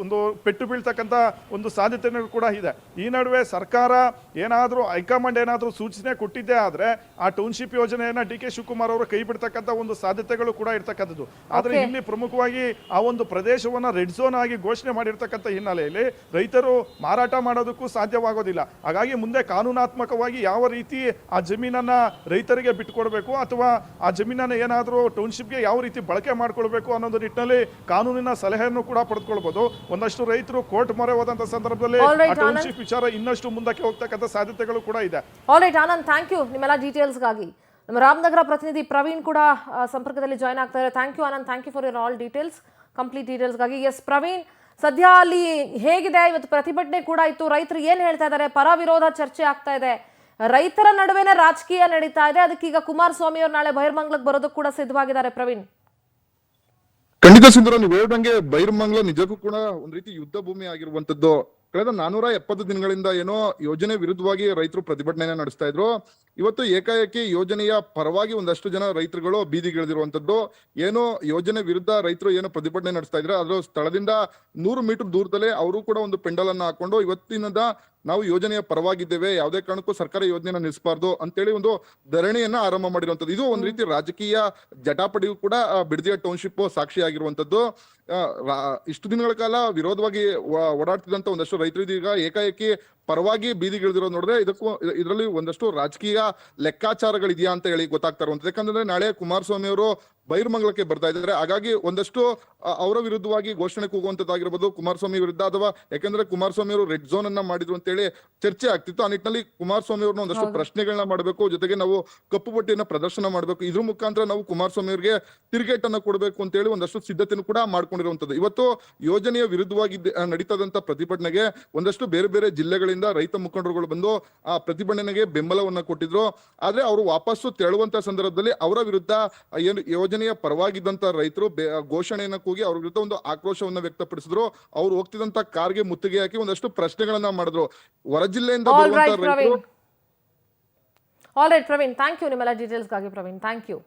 ಒಂದು ಪೆಟ್ಟು ಬೀಳ್ತಕ್ಕಂಥ ಒಂದು ಸಾಧ್ಯತೆಗಳು ಕೂಡ ಇದೆ. ಈ ನಡುವೆ ಸರ್ಕಾರ ಏನಾದರೂ ಹೈಕಮಾಂಡ್ ಏನಾದರೂ ಸೂಚನೆ ಕೊಟ್ಟಿದ್ದೇ ಆದ್ರೆ ಆ ಟೌನ್ಶಿಪ್ ಯೋಜನೆಯನ್ನ ಡಿ ಕೆ ಶಿವಕುಮಾರ್ ಅವರು ಕೈ ಬಿಡ್ತಕ್ಕಂಥ ಒಂದು ಸಾಧ್ಯತೆಗಳು ಕೂಡ ಇರ್ತಕ್ಕಂಥದ್ದು. ಆದ್ರೆ ಇಲ್ಲಿ ಪ್ರಮುಖವಾಗಿ ಆ ಒಂದು ಪ್ರದೇಶವನ್ನ ರೆಡ್ ಝೋನ್ ಆಗಿ ಘೋಷಣೆ ಮಾಡಿರ್ತಕ್ಕಂಥ ಹಿನ್ನೆಲೆಯಲ್ಲಿ ರೈತರು ಮಾರಾಟ ಮಾಡೋದಕ್ಕೂ ಸಾಧ್ಯವಾಗೋದಿಲ್ಲ. ಹಾಗಾಗಿ ಮುಂದೆ ಕಾನೂನಾತ್ಮಕವಾಗಿ ಯಾವ ರೀತಿ ಆ ಜಮೀನನ್ನ ರೈತರಿಗೆ ಬಿಟ್ಟುಕೊಡ್ಬೇಕು ಅಥವಾ ಆ ಜಮೀನನ್ನ ಏನಾದರೂ ಟೌನ್ಶಿಪ್ಗೆ ಯಾವ ರೀತಿ ಬಳಕೆ ಮಾಡ್ಕೊಳ್ಬೇಕು ಅನ್ನೋದು ನಿಟ್ಟಿನಲ್ಲಿ ಕಾನೂನಿನ ಸಲಹೆಯನ್ನು ಕೂಡ ಪಡೆದುಕೊಳ್ಬಹುದು. ಒಂದಷ್ಟು ರೈತರು ಕೋರ್ಟ್ ಮೊರೆ ಹೋದಂತ ಸಂದರ್ಭದಲ್ಲಿ ಟೌನ್ಶಿಪ್ ವಿಚಾರ ಇನ್ನಷ್ಟು ಮುಂದಕ್ಕೆ ಹೋಗ್ತಕ್ಕಂಥ ಸಾಧ್ಯತೆಗಳು ಕೂಡ ಇದೆ. All right Anand, thank you ನಿಮ್ಮೆಲ್ಲ ಡೀಟೇಲ್ಸ್ಗಾಗಿ. ನಮ್ಮ ರಾಮನಗರ ಪ್ರತಿನಿಧಿ ಪ್ರವೀಣ್ ಕೂಡ ಸಂಪರ್ಕದಲ್ಲಿ ಜಾಯ್ನ್ ಆಗ್ತಾರೆ. Thank you Anand, thank you for your all details, complete ಡೀಟೇಲ್ಸ್ಗಾಗಿ. ಎಸ್ ಪ್ರವೀಣ್, ಸದ್ಯ ಅಲ್ಲಿ ಹೇಗಿದೆ? ಇವತ್ತು ಪ್ರತಿಭಟನೆ ಕೂಡ ಇತ್ತು. ರೈತರು ಏನ್ ಹೇಳ್ತಾ ಇದ್ದಾರೆ? ಪರ ವಿರೋಧ ಚರ್ಚೆ ಆಗ್ತಾ ಇದೆ, ರೈತರ ನಡುವೆನೇ ರಾಜಕೀಯ ನಡೀತಾ ಇದೆ. ಅದಕ್ಕೀಗ ಕುಮಾರಸ್ವಾಮಿ ಅವರು ನಾಳೆ ಬೈರ್ಮಂಗ್ಲಕ್ಕೆ ಬರೋದಕ್ಕೆ ಕೂಡ ಸಿದ್ಧವಾಗಿದ್ದಾರೆ. ಪ್ರವೀಣ್, ಖಂಡಿತ ಸಿಂಧೂರ, ನೀವು ಹೇಳ್ದಂಗೆ ಬೈರ್ಮಂಗ್ಲ ನಿಜಕ್ಕೂ ಕೂಡ ಒಂದ್ ರೀತಿ ಯುದ್ಧ ಭೂಮಿ ಆಗಿರುವಂತದ್ದು. ಕಳೆದ 470 ದಿನಗಳಿಂದ ಏನೋ ಯೋಜನೆ ವಿರುದ್ಧವಾಗಿ ರೈತರು ಪ್ರತಿಭಟನೆ ನಡೆಸ್ತಾ ಇದ್ರು. ಇವತ್ತು ಏಕಾಏಕಿ ಯೋಜನೆಯ ಪರವಾಗಿ ಒಂದಷ್ಟು ಜನ ರೈತರುಗಳು ಬೀದಿಗಿಳಿದಿರುವಂತದ್ದು. ಏನೋ ಯೋಜನೆ ವಿರುದ್ಧ ರೈತರು ಏನೋ ಪ್ರತಿಭಟನೆ ನಡೆಸ್ತಾ ಇದ್ರೆ ಅದರ ಸ್ಥಳದಿಂದ 100 ಮೀಟರ್ ದೂರದಲ್ಲೇ ಅವರು ಕೂಡ ಒಂದು ಪೆಂಡಲ್ ಅನ್ನ ಹಾಕೊಂಡು ಇವತ್ತಿನಿಂದ ನಾವು ಯೋಜನೆಯ ಪರವಾಗಿದ್ದೇವೆ, ಯಾವುದೇ ಕಾರಣಕ್ಕೂ ಸರ್ಕಾರ ಯೋಜನೆಯನ್ನ ನಿಲ್ಲಿಸಬಾರ್ದು ಅಂತೇಳಿ ಒಂದು ಧರಣಿಯನ್ನ ಆರಂಭ ಮಾಡಿರುವಂತದ್ದು. ಇದು ಒಂದ್ ರೀತಿ ರಾಜಕೀಯ ಜಟಾಪಟಿಗೂ ಕೂಡ ಬಿಡದಿಯ ಟೌನ್ಶಿಪ್ ಸಾಕ್ಷಿಯಾಗಿರುವಂತದ್ದು. ಇಷ್ಟು ದಿನಗಳ ಕಾಲ ವಿರೋಧವಾಗಿ ಓಡಾಡ್ತಿದ್ದಂತ ಒಂದಷ್ಟು ರೈತರು ಇದೀಗ ಏಕಾಏಕಿ ಪರವಾಗಿ ಬೀದಿಗಿಳಿದಿರೋದು ನೋಡಿದ್ರೆ ಇದರಲ್ಲಿ ಒಂದಷ್ಟು ರಾಜಕೀಯ ಲೆಕ್ಕಾಚಾರಗಳಿದೆಯಾ ಅಂತ ಹೇಳಿ ಗೊತ್ತಾಗ್ತಾ ಇರುವಂತದ್ದು. ಯಾಕಂದ್ರೆ ನಾಳೆ ಕುಮಾರಸ್ವಾಮಿ ಅವರು ಬೈರ್ಮಂಗ್ಲಕ್ಕೆ ಬರ್ತಾ ಇದ್ದಾರೆ. ಹಾಗಾಗಿ ಒಂದಷ್ಟು ಅವರ ವಿರುದ್ಧವಾಗಿ ಘೋಷಣೆ ಕೂಗುವಂತದ್ದಾಗಿರ್ಬೋದು ಕುಮಾರಸ್ವಾಮಿ ವಿರುದ್ಧ, ಅಥವಾ ಯಾಕಂದ್ರೆ ಕುಮಾರಸ್ವಾಮಿ ಅವರು ರೆಡ್ ಝೋನ್ ಅನ್ನ ಮಾಡಿದ್ರು ಅಂತೇಳಿ ಚರ್ಚೆ ಆಗ್ತಿತ್ತು. ಆ ನಿಟ್ಟಿನಲ್ಲಿ ಕುಮಾರಸ್ವಾಮಿ ಅವ್ರನ್ನ ಒಂದಷ್ಟು ಪ್ರಶ್ನೆಗಳನ್ನ ಮಾಡಬೇಕು, ಜೊತೆಗೆ ನಾವು ಕಪ್ಪು ಪಟ್ಟಿಯನ್ನ ಪ್ರದರ್ಶನ ಮಾಡಬೇಕು, ಇದ್ರ ಮುಖಾಂತರ ನಾವು ಕುಮಾರಸ್ವಾಮಿ ಅವರಿಗೆ ತಿರುಗೇಟನ್ನ ಕೊಡಬೇಕು ಅಂತ ಹೇಳಿ ಒಂದಷ್ಟು ಸಿದ್ಧತೆಯನ್ನು ಕೂಡ ಮಾಡ್ಕೊಂಡಿರುವಂತದ್ದು. ಇವತ್ತು ಯೋಜನೆಯ ವಿರುದ್ಧವಾಗಿ ನಡೀತದಂತ ಪ್ರತಿಭಟನೆಗೆ ಒಂದಷ್ಟು ಬೇರೆ ಬೇರೆ ಜಿಲ್ಲೆಗಳಿಂದ ರೈತ ಮುಖಂಡರುಗಳು ಬಂದು ಆ ಪ್ರತಿಭಟನೆಗೆ ಬೆಂಬಲವನ್ನ ಕೊಟ್ಟಿದ್ರು. ಆದ್ರೆ ಅವರು ವಾಪಸ್ಸು ತೆರಳುವಂತ ಸಂದರ್ಭದಲ್ಲಿ ಅವರ ವಿರುದ್ಧ ಏನು ಯೋಜನೆಯ ಪರವಾಗಿದ್ದಂತ ರೈತರು ಘೋಷಣೆಯನ್ನ ಕೂಗಿ ಅವ್ರ ವಿರುದ್ಧ ಒಂದು ಆಕ್ರೋಶವನ್ನ ವ್ಯಕ್ತಪಡಿಸಿದ್ರು. ಅವ್ರು ಹೋಗ್ತಿದ್ದಂತ ಕಾರ್ಗೆ ಮುತ್ತಿಗೆ ಹಾಕಿ ಒಂದಷ್ಟು ಪ್ರಶ್ನೆಗಳನ್ನ ಮಾಡಿದ್ರು. ಹೊರ ಜಿಲ್ಲೆಯಿಂದ ಬರುವಂತ ರೈತರು. All right Praveen, thank you ನಿಮ್ಮೆಲ್ಲ ಡೀಟೇಲ್ಸ್ಗಾಗಿ. Praveen, thank you.